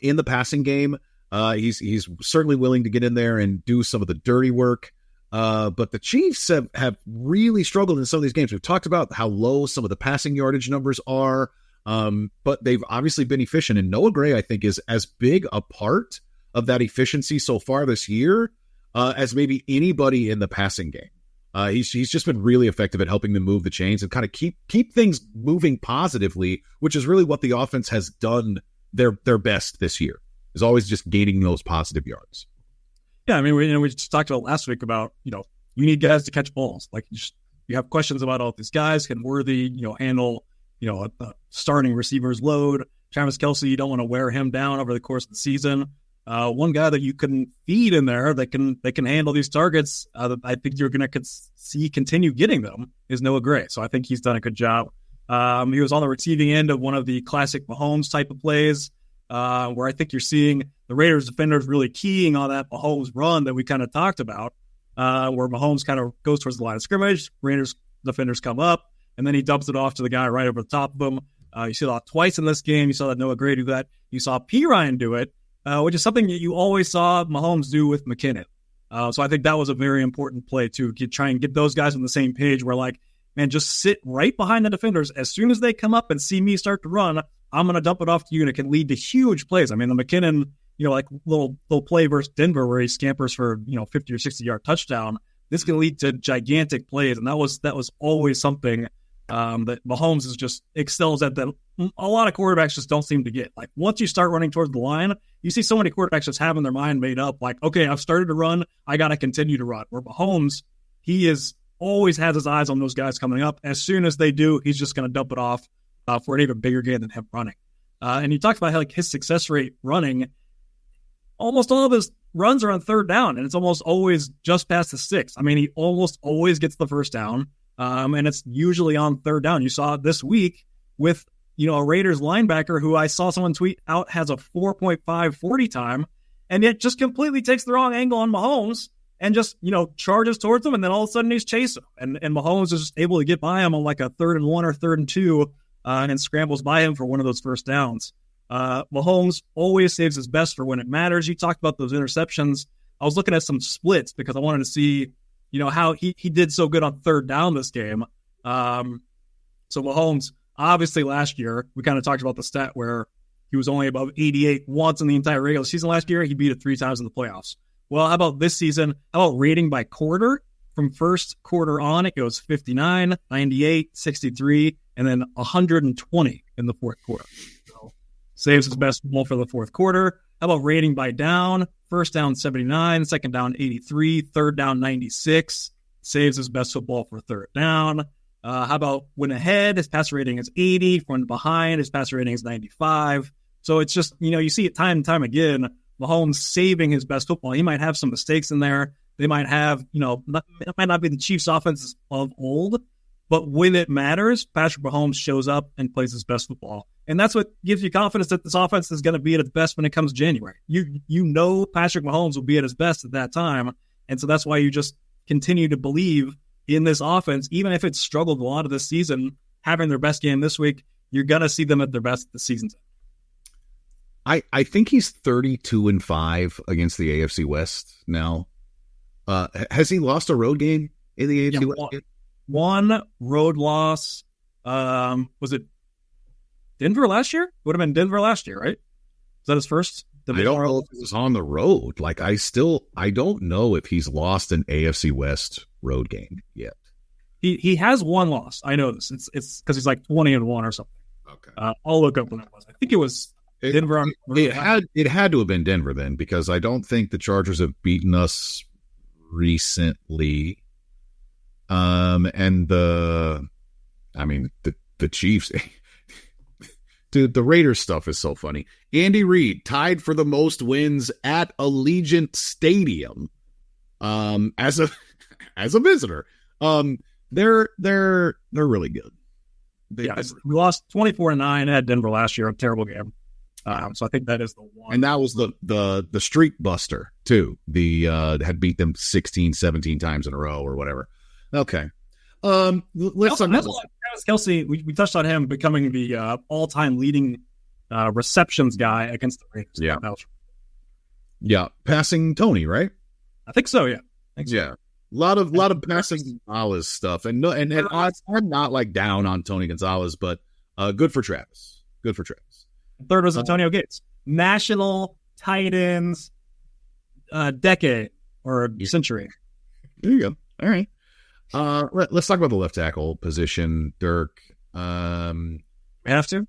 in the passing game. He's certainly willing to get in there and do some of the dirty work. But the Chiefs have really struggled in some of these games. We've talked about how low some of the passing yardage numbers are, but they've obviously been efficient. And Noah Gray, I think, is as big a part of that efficiency so far this year as maybe anybody in the passing game. He's just been really effective at helping them move the chains and kind of keep things moving positively, which is really what the offense has done their best this year, is always just gaining those positive yards. Yeah, we just talked about last week about, you need guys to catch balls. Like you have questions about all these guys. Can Worthy, handle, a starting receiver's load? Travis Kelce, you don't want to wear him down over the course of the season. One guy that you can feed in there that can handle these targets, I think you're going to see continue getting them, is Noah Gray. So I think he's done a good job. He was on the receiving end of one of the classic Mahomes type of plays, where I think you're seeing the Raiders defenders really keying on that Mahomes run that we kind of talked about, where Mahomes kind of goes towards the line of scrimmage, Raiders defenders come up, and then he dumps it off to the guy right over the top of him. You see that twice in this game. You saw that Noah Gray do that. You saw P. Ryan do it, which is something that you always saw Mahomes do with McKinnon. So I think that was a very important play to try and get those guys on the same page where, like, man, just sit right behind the defenders. As soon as they come up and see me start to run, I'm going to dump it off to you, and it can lead to huge plays. The McKinnon, like little play versus Denver where he scampers for, 50 or 60-yard touchdown. This can lead to gigantic plays, and that was always something that Mahomes is just excels at that a lot of quarterbacks just don't seem to get. Like, once you start running towards the line, you see so many quarterbacks just having their mind made up, like, okay, I've started to run, I got to continue to run. Where Mahomes, he always has his eyes on those guys coming up. As soon as they do, he's just going to dump it off for an even bigger gain than him running. And you talked about how, like, his success rate running, almost all of his runs are on third down, and it's almost always just past the 6. He almost always gets the first down, and it's usually on third down. You saw it this week with, a Raiders linebacker who I saw someone tweet out has a 4.5 40 time, and it just completely takes the wrong angle on Mahomes and just, charges towards him, and then all of a sudden he's chasing him. And Mahomes is just able to get by him on like a 3rd and 1 or 3rd and 2, and scrambles by him for one of those first downs. Mahomes always saves his best for when it matters. You talked about those interceptions. I was looking at some splits because I wanted to see, how he did so good on third down this game. So Mahomes, obviously last year, we kind of talked about the stat where he was only above 88 once in the entire regular season last year. He beat it 3 times in the playoffs. Well, how about this season? How about rating by quarter? From first quarter on, it goes 59, 98, 63, and then 120 in the fourth quarter. So saves his best ball for the fourth quarter. How about rating by down? First down 79, second down 83, third down 96. Saves his best football for third down. How about when ahead? His passer rating is 80. When behind, his passer rating is 95. So it's just, you see it time and time again. Mahomes saving his best football. He might have some mistakes in there. They might have, it might not be the Chiefs' offense of old, but when it matters, Patrick Mahomes shows up and plays his best football. And that's what gives you confidence that this offense is going to be at its best when it comes January. You know Patrick Mahomes will be at his best at that time. And so that's why you just continue to believe in this offense, even if it's struggled a lot of this season, having their best game this week, you're going to see them at their best at the season's end. I think he's 32-5 against the AFC West now. Has he lost a road game in the AFC West? one road loss. Was it Denver last year? Would have been Denver last year, right? Is that his first? I don't know if it was on the road. Like, I don't know if he's lost an AFC West road game yet. He has one loss. I know this. It's because he's like 20-1 or something. Okay. I'll look up when it was. I think it was Denver. It had to have been Denver then, because I don't think the Chargers have beaten us recently. And the Chiefs, dude, the Raiders stuff is so funny. Andy Reid tied for the most wins at Allegiant Stadium, as a visitor. They're really good. We lost 24-9 at Denver last year, a terrible game. So I think that is the one. And that was the streak buster too. Had beat them 16, 17 times in a row or whatever. Okay. Let's talk about Travis Kelce. We touched on him becoming the all-time leading receptions guy against the Raiders. Yeah. Passing Tony, right? I think so. Yeah. Yeah. A lot of passing Gonzalez stuff, and I'm not like down on Tony Gonzalez, but good for Travis. Third was Antonio Gates, national tight ends, decade or century. There you go. All right. Let's talk about the left tackle position, Dirk. We have to.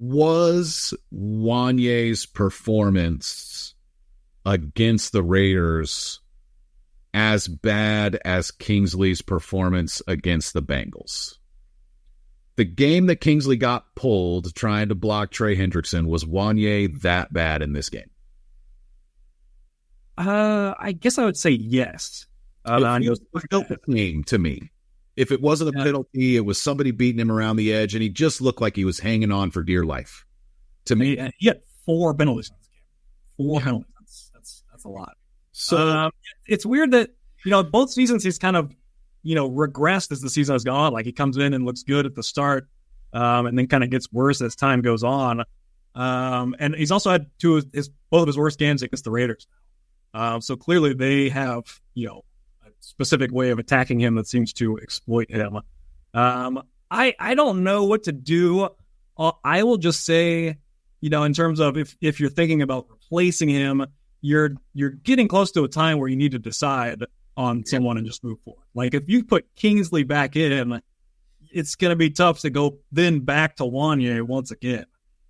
Was Wanye's performance against the Raiders as bad as Kingsley's performance against the Bengals? The game that Kingsley got pulled trying to block Trey Hendrickson, was Wanye that bad in this game? I guess I would say yes. It felt the same to me. If it wasn't a penalty, it was somebody beating him around the edge, and he just looked like he was hanging on for dear life. To me, he had 4 penalties in this game. 4 penalties. That's a lot. So it's weird that both seasons he's kind of regressed as the season has gone. Like, he comes in and looks good at the start, and then kind of gets worse as time goes on. And he's also had both of his worst games against the Raiders. So clearly they have a specific way of attacking him that seems to exploit him. I don't know what to do. I will just say, in terms of if you're thinking about replacing him, you're getting close to a time where you need to decide on someone and just move forward. Like, if you put Kingsley back in, it's going to be tough to go then back to Wanye once again.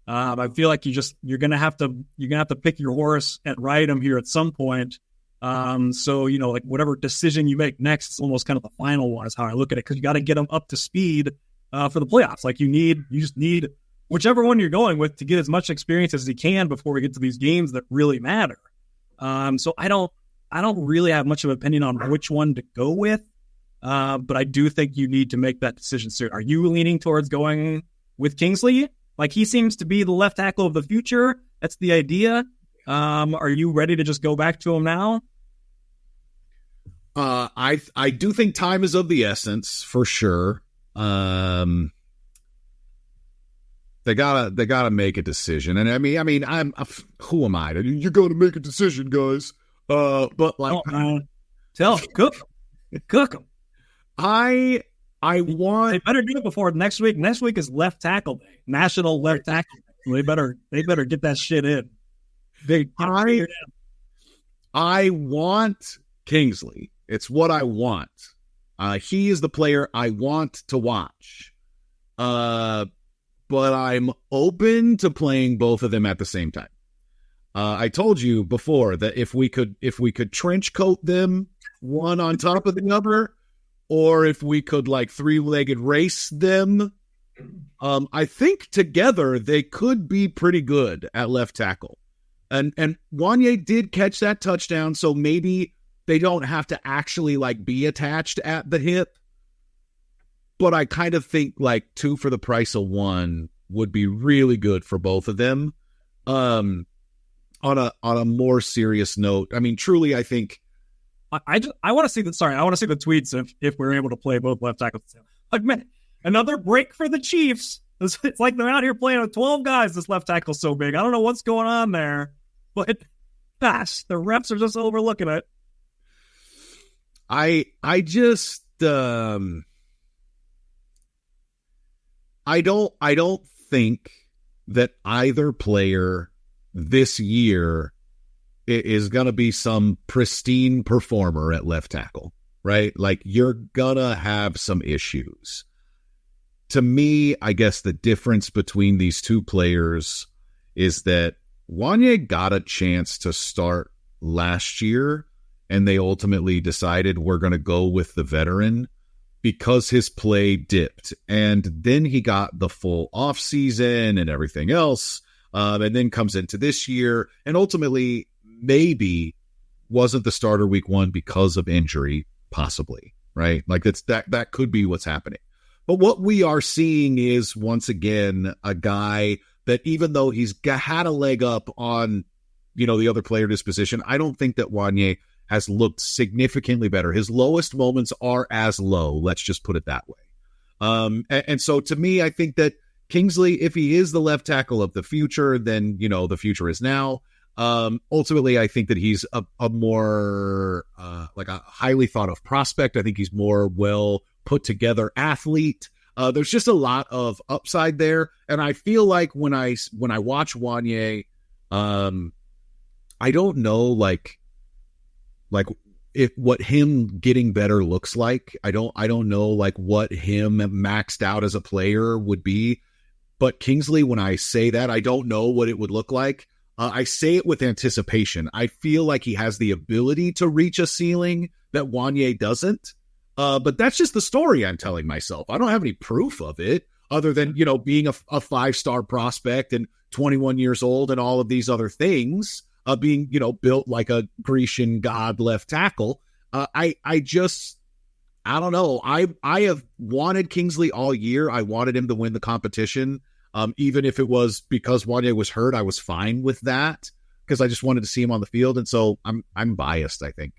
I feel like you're going to have to pick your horse and ride him here at some point. So, like, whatever decision you make next is almost kind of the final one, is how I look at it, because you got to get him up to speed for the playoffs. Like, you just need whichever one you're going with to get as much experience as he can before we get to these games that really matter. So I don't really have much of an opinion on which one to go with, but I do think you need to make that decision soon. Are you leaning towards going with Kingsley? Like, he seems to be the left tackle of the future. That's the idea. Are you ready to just go back to him now? I do think time is of the essence, for sure. They gotta make a decision, and I mean, who am I? You're going to make a decision, guys. But like, tell him, cook him. I want. They better do it before next week. Next week is left tackle day, National Left Tackle Day. They better get that shit in. I want Kingsley. It's what I want. He is the player I want to watch. But I'm open to playing both of them at the same time. I told you before that if we could trench coat them one on top of the other, or if we could like 3-legged race them, I think together they could be pretty good at left tackle. And Wanye did catch that touchdown, so maybe they don't have to actually like be attached at the hip. But I kind of think like 2 for the price of 1 would be really good for both of them. On a more serious note, I mean, truly, I think I want to see the tweets if we're able to play both left tackles. Like, man, another break for the Chiefs. It's like they're out here playing with 12 guys. This left tackle's so big. I don't know what's going on there, but gosh, the refs are just overlooking it. I just I don't think that either player this year is going to be some pristine performer at left tackle, right? Like, you're going to have some issues. To me, I guess the difference between these two players is that Wanye got a chance to start last year, and they ultimately decided we're going to go with the veteran because his play dipped. And then he got the full offseason and everything else, and then comes into this year, and ultimately maybe wasn't the starter week 1 because of injury, possibly, right? Like, that could be what's happening. But what we are seeing is, once again, a guy that, even though he's had a leg up on, the other player in his position, I don't think that Wanye has looked significantly better. His lowest moments are as low. Let's just put it that way. And so to me, I think that Kingsley, if he is the left tackle of the future, then, the future is now. Ultimately, I think that he's a more like a highly thought of prospect. I think he's more well put together athlete. There's just a lot of upside there. And I feel like when I watch Wanye, I don't know, like what him getting better looks like. I don't know like what him maxed out as a player would be. But Kingsley, when I say that, I don't know what it would look like. I say it with anticipation. I feel like he has the ability to reach a ceiling that Wanye doesn't. But that's just the story I'm telling myself. I don't have any proof of it other than, being a 5-star prospect and 21 years old and all of these other things, being, built like a Grecian god left tackle. I don't know. I have wanted Kingsley all year. I wanted him to win the competition. Even if it was because Wanye was hurt, I was fine with that because I just wanted to see him on the field. And so I'm biased, I think.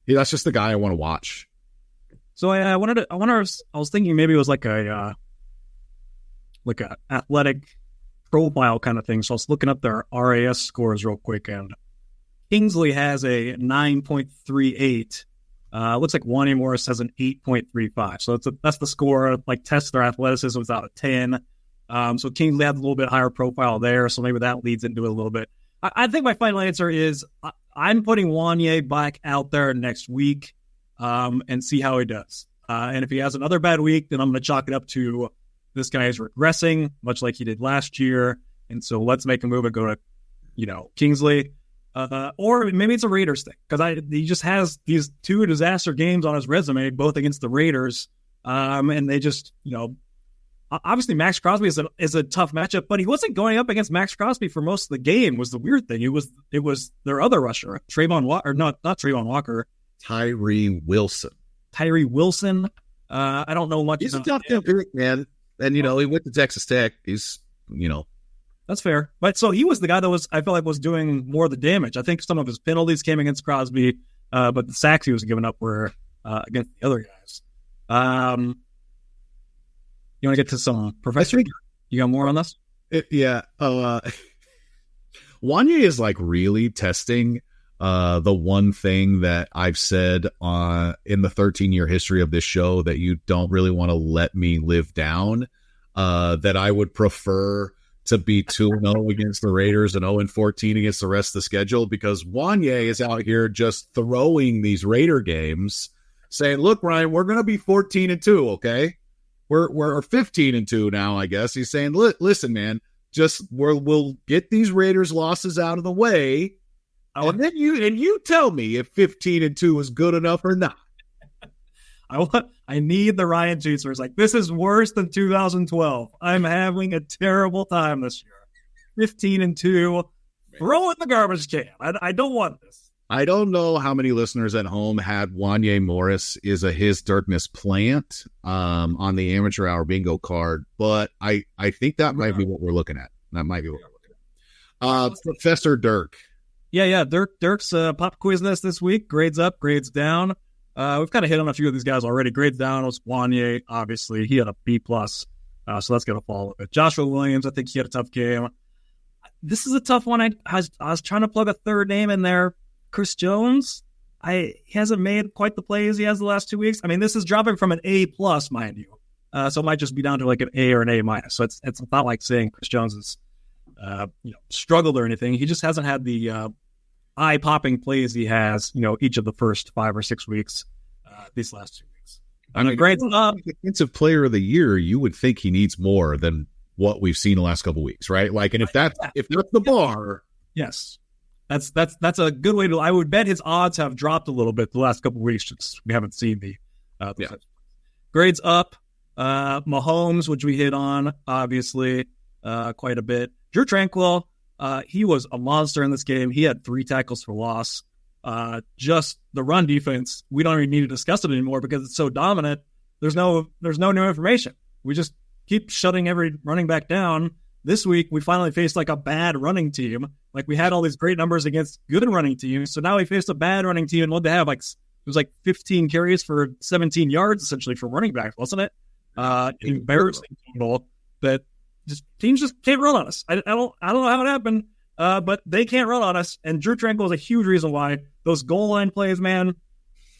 Yeah, that's just the guy I want to watch. So I was thinking maybe it was like a athletic profile kind of thing. So I was looking up their RAS scores real quick, and Kingsley has a 9.38. Looks like Wanye Morris has an 8.35. So that's the score. Like, tests their athleticism without a 10. So Kingsley has a little bit higher profile there. So maybe that leads into it a little bit. I think my final answer is I'm putting Wanye back out there next week. And see how he does. And if he has another bad week, then I'm going to chalk it up to this guy is regressing, much like he did last year. And so let's make a move and go to, Kingsley. Or maybe it's a Raiders thing, because he just has these 2 disaster games on his resume, both against the Raiders. And they just, obviously Max Crosby is a tough matchup, but he wasn't going up against Max Crosby for most of the game was the weird thing. It was their other rusher, Trayvon Walker, not Trayvon Walker. Tyree Wilson. I don't know much. He's a tough pick, man. And, he went to Texas Tech. He's, That's fair. But so he was the guy that I felt like was doing more of the damage. I think some of his penalties came against Crosby, but the sacks he was giving up were against the other guys. You want to get to some professor? You got more on this? Yeah. Wanye is like really testing the one thing that I've said in the 13-year history of this show that you don't really want to let me live down, that I would prefer to be 2-0 against the Raiders and 0-14 against the rest of the schedule, because Wanye is out here just throwing these Raider games saying, look, Ryan, we're going to be 14-2, okay? We're 15-2 now, I guess. He's saying, listen, man, we'll get these Raiders losses out of the way. And then you tell me if 15-2 is good enough or not. I need the Ryan tweets where it's like, this is worse than 2012. I'm having a terrible time this year. 15-2, throw in the garbage can. I don't want this. I don't know how many listeners at home had Wanye Morris is a his Dirkness plant on the amateur hour bingo card, but I think that might be what we're looking at. Professor Dirk. Yeah. Dirk's pop quiz this week. Grades up, grades down. We've kind of hit on a few of these guys already. Grades down was Wanye, obviously. He had a B+, so that's going to follow it. Joshua Williams, I think he had a tough game. This is a tough one. I was trying to plug a third name in there. Chris Jones, he hasn't made quite the plays he has the last 2 weeks. I mean, this is dropping from an A+, mind you. So it might just be down to like an A or an A minus. So it's not like saying Chris Jones is struggled or anything. He just hasn't had the eye-popping plays he has, each of the first 5 or 6 weeks these last 2 weeks. I mean, great defensive player of the year. You would think he needs more than what we've seen the last couple of weeks, right? Like, and if that's the bar, yes, that's a good way to. I would bet his odds have dropped a little bit the last couple of weeks. Just we haven't seen the grades up. Mahomes, which we hit on, obviously, quite a bit. Drew Tranquill, he was a monster in this game. He had 3 tackles for loss. Just the run defense, we don't even need to discuss it anymore because it's so dominant. There's no new information. We just keep shutting every running back down. This week, we finally faced like a bad running team. Like we had all these great numbers against good running teams. So now we faced a bad running team. And what they have, it was like 15 carries for 17 yards essentially for running back, wasn't it? Embarrassing total that teams just can't run on us. I don't know how it happened, but they can't run on us. And Drew Tranquill is a huge reason why. Those goal line plays, man,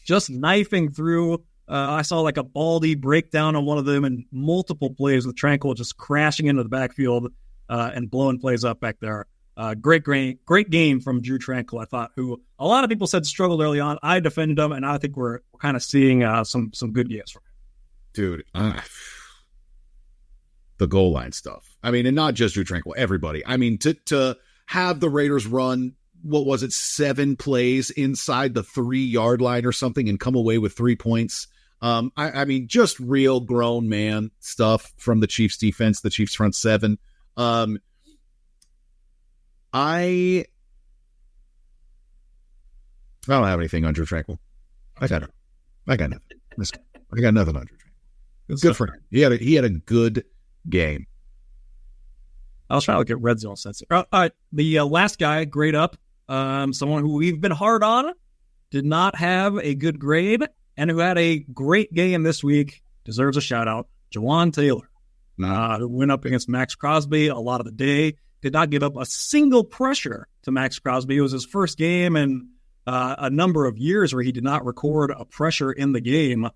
just knifing through. I saw like a Baldy breakdown on one of them and multiple plays with Tranquill just crashing into the backfield and blowing plays up back there. Great game from Drew Tranquill, I thought, who a lot of people said struggled early on. I defended him, and I think we're kind of seeing some good games from him. Dude, the goal line stuff. I mean, and not just Drew Tranquill, everybody. I mean, to have the Raiders run, what was it, 7 plays inside the 3-yard line or something and come away with 3 points. I mean, just real grown man stuff from the Chiefs defense, the Chiefs front 7. I don't have anything on Drew Tranquill. I got nothing. I got nothing on Drew Tranquill. Good for him. He had a good game. I was trying to look at red zone sense. All right, the last guy, grade up, someone who we've been hard on, did not have a good grade, and who had a great game this week, deserves a shout-out, Jawaan Taylor, who went up against Max Crosby a lot of the day, did not give up a single pressure to Max Crosby. It was his first game in a number of years where he did not record a pressure in the game.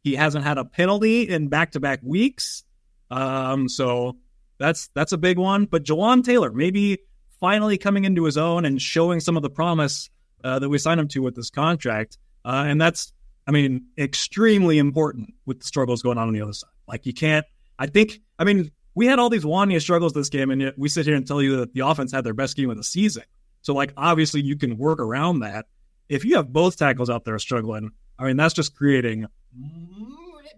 He hasn't had a penalty in back-to-back weeks, so that's a big one. But Jawaan Taylor, maybe finally coming into his own and showing some of the promise that we signed him to with this contract. And that's, extremely important with the struggles going on the other side. Like we had all these Wanya struggles this game, and yet we sit here and tell you that the offense had their best game of the season. So, obviously you can work around that. If you have both tackles out there struggling, that's just creating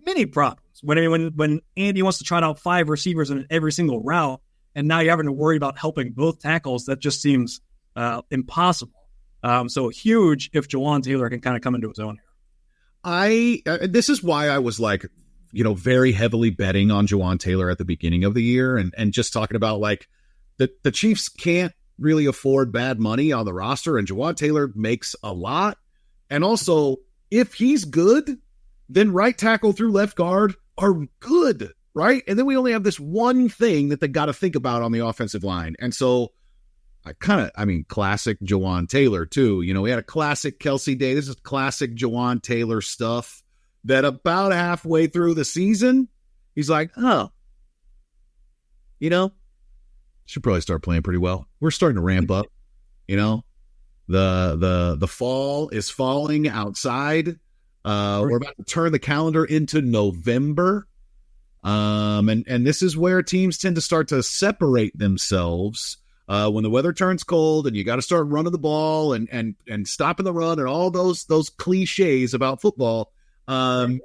many problems. When Andy wants to try out 5 receivers in every single route, and now you're having to worry about helping both tackles, that just seems impossible. So huge if Jawaan Taylor can kind of come into his own here. This is why I was very heavily betting on Jawaan Taylor at the beginning of the year, and just talking about the Chiefs can't really afford bad money on the roster, and Jawaan Taylor makes a lot. And also, if he's good, then right tackle through left guard are good, right? And then we only have this one thing that they got to think about on the offensive line. And so classic Jawaan Taylor too. We had a classic Kelsey day. This is classic Jawaan Taylor stuff that about halfway through the season, he's like, should probably start playing pretty well. We're starting to ramp up, the fall is falling outside. We're about to turn the calendar into November. And this is where teams tend to start to separate themselves when the weather turns cold and you got to start running the ball and stopping the run and all those cliches about football. The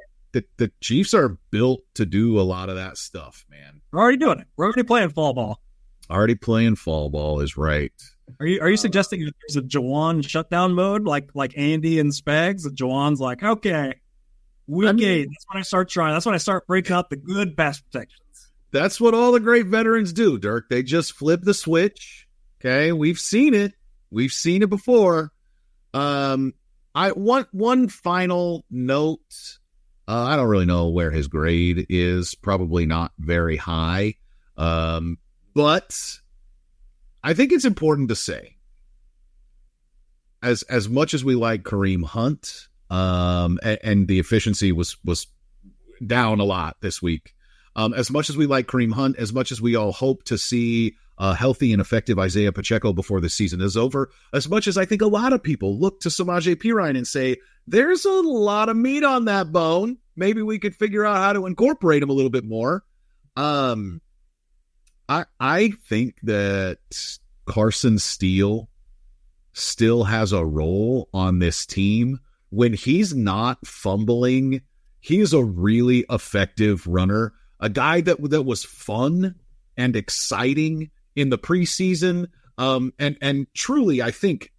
Chiefs are built to do a lot of that stuff, man. We're already doing it. We're already playing fall ball. Already playing fall ball is right. Are you suggesting that there's a Jawaan shutdown mode like Andy and Spags? That Jawan's like, okay, week 8. That's when I start trying. That's when I start breaking out the good pass protections. That's what all the great veterans do, Dirk. They just flip the switch. Okay, we've seen it. We've seen it before. I want one final note. I don't really know where his grade is. Probably not very high. But I think it's important to say, as much as we like Kareem Hunt, and the efficiency was down a lot this week. As much as we like Kareem Hunt, as much as we all hope to see a healthy and effective Isaiah Pacheco before the season is over, as much as I think a lot of people look to Samaje Perine and say, there's a lot of meat on that bone. Maybe we could figure out how to incorporate him a little bit more. I think that Carson Steele still has a role on this team. When he's not fumbling, he is a really effective runner. A guy that was fun and exciting in the preseason. And truly, I think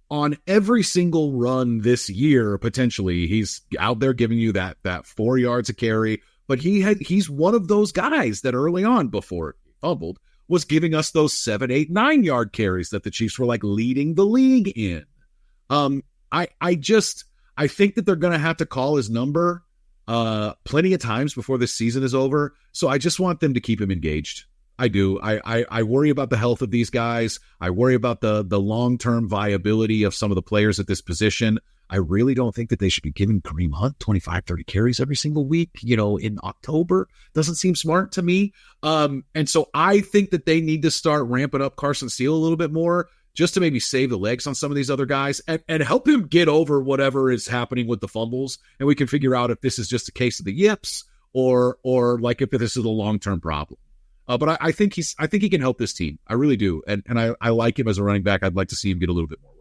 on every single run this year, potentially, he's out there giving you that 4 yards a carry. But he's one of those guys that early on, before he fumbled, was giving us those 7, 8, 9 yard carries that the Chiefs were like leading the league in. I think that they're going to have to call his number plenty of times before this season is over. So I just want them to keep him engaged. I do. I worry about the health of these guys. I worry about the long-term viability of some of the players at this position. I really don't think that they should be giving Kareem Hunt 25, 30 carries every single week, in October. Doesn't seem smart to me. And so I think that they need to start ramping up Carson Steele a little bit more, just to maybe save the legs on some of these other guys and help him get over whatever is happening with the fumbles. And we can figure out if this is just a case of the yips or like if this is a long-term problem. But I think he can help this team. I really do. And I like him as a running back. I'd like to see him get a little bit more work.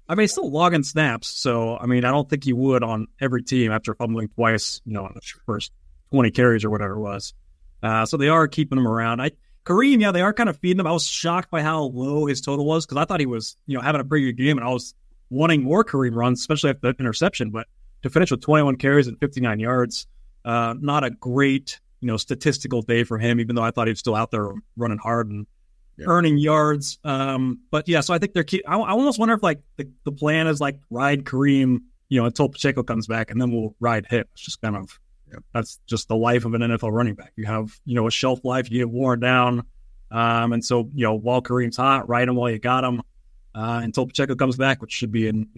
I mean, he's still logging snaps. So, I mean, I don't think he would on every team after fumbling twice, in the first 20 carries or whatever it was. So they are keeping him around. Kareem, yeah, they are kind of feeding him. I was shocked by how low his total was because I thought he was, having a pretty good game, and I was wanting more Kareem runs, especially after the interception. But to finish with 21 carries and 59 yards, not a great, statistical day for him, even though I thought he was still out there running hard and earning yards. But yeah, so I think I almost wonder if like the plan is like ride Kareem, until Pacheco comes back, and then we'll ride him. It's just kind of, that's just the life of an NFL running back. You have, a shelf life, you get worn down. And so, while Kareem's hot, ride him while you got him, until Pacheco comes back, which should be in,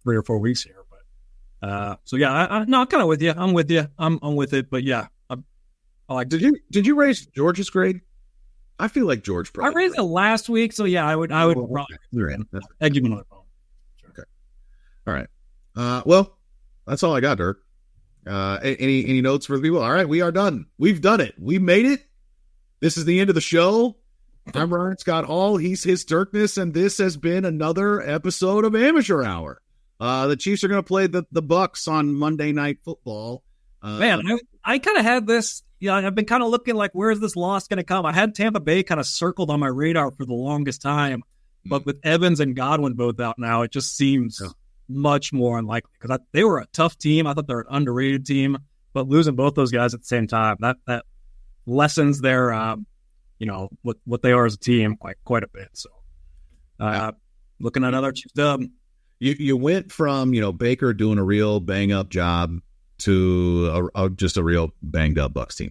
3 or 4 weeks here. But, so yeah, I'm kind of with you. I'm with you. I'm with it. But yeah, I like. Did you raise George's grade? I feel like George probably. I raised it last week. So yeah, I would probably egg you another phone. Sure. Okay. All right. Well, that's all I got, Dirk. Any notes for the people? All right, we are done. We've done it. We made it. This is the end of the show. I'm Ryan Scott Hall. He's his Dirkness, and this has been another episode of Amateur Hour. The Chiefs are going to play the Bucs on Monday Night Football. Man, I kind of had this. I've been kind of looking like, where's this loss going to come? I had Tampa Bay kind of circled on my radar for the longest time, but with Evans and Godwin both out now, it just seems much more unlikely because they were a tough team. I thought they're an underrated team, but losing both those guys at the same time, that lessens their, what they are as a team quite a bit. So, looking at another Chiefs dub. You went from, Baker doing a real bang up job to just a real banged up Bucs team.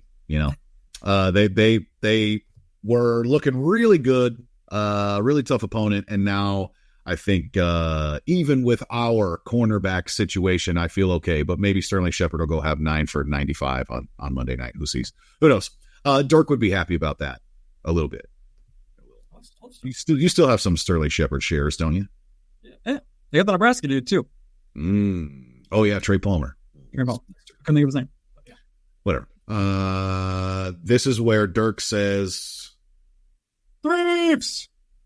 They were looking really good, really tough opponent, and now I think even with our cornerback situation, I feel okay. But maybe Sterling Shepard will go have 9 for 95 on Monday night. Who sees? Who knows? Dirk would be happy about that a little bit. You still have some Sterling Shepard shares, don't you? Yeah, they got the Nebraska dude too. Oh yeah, Trey Palmer. Couldn't think of his name. Yeah. Whatever. This is where Dirk says, Chiefs.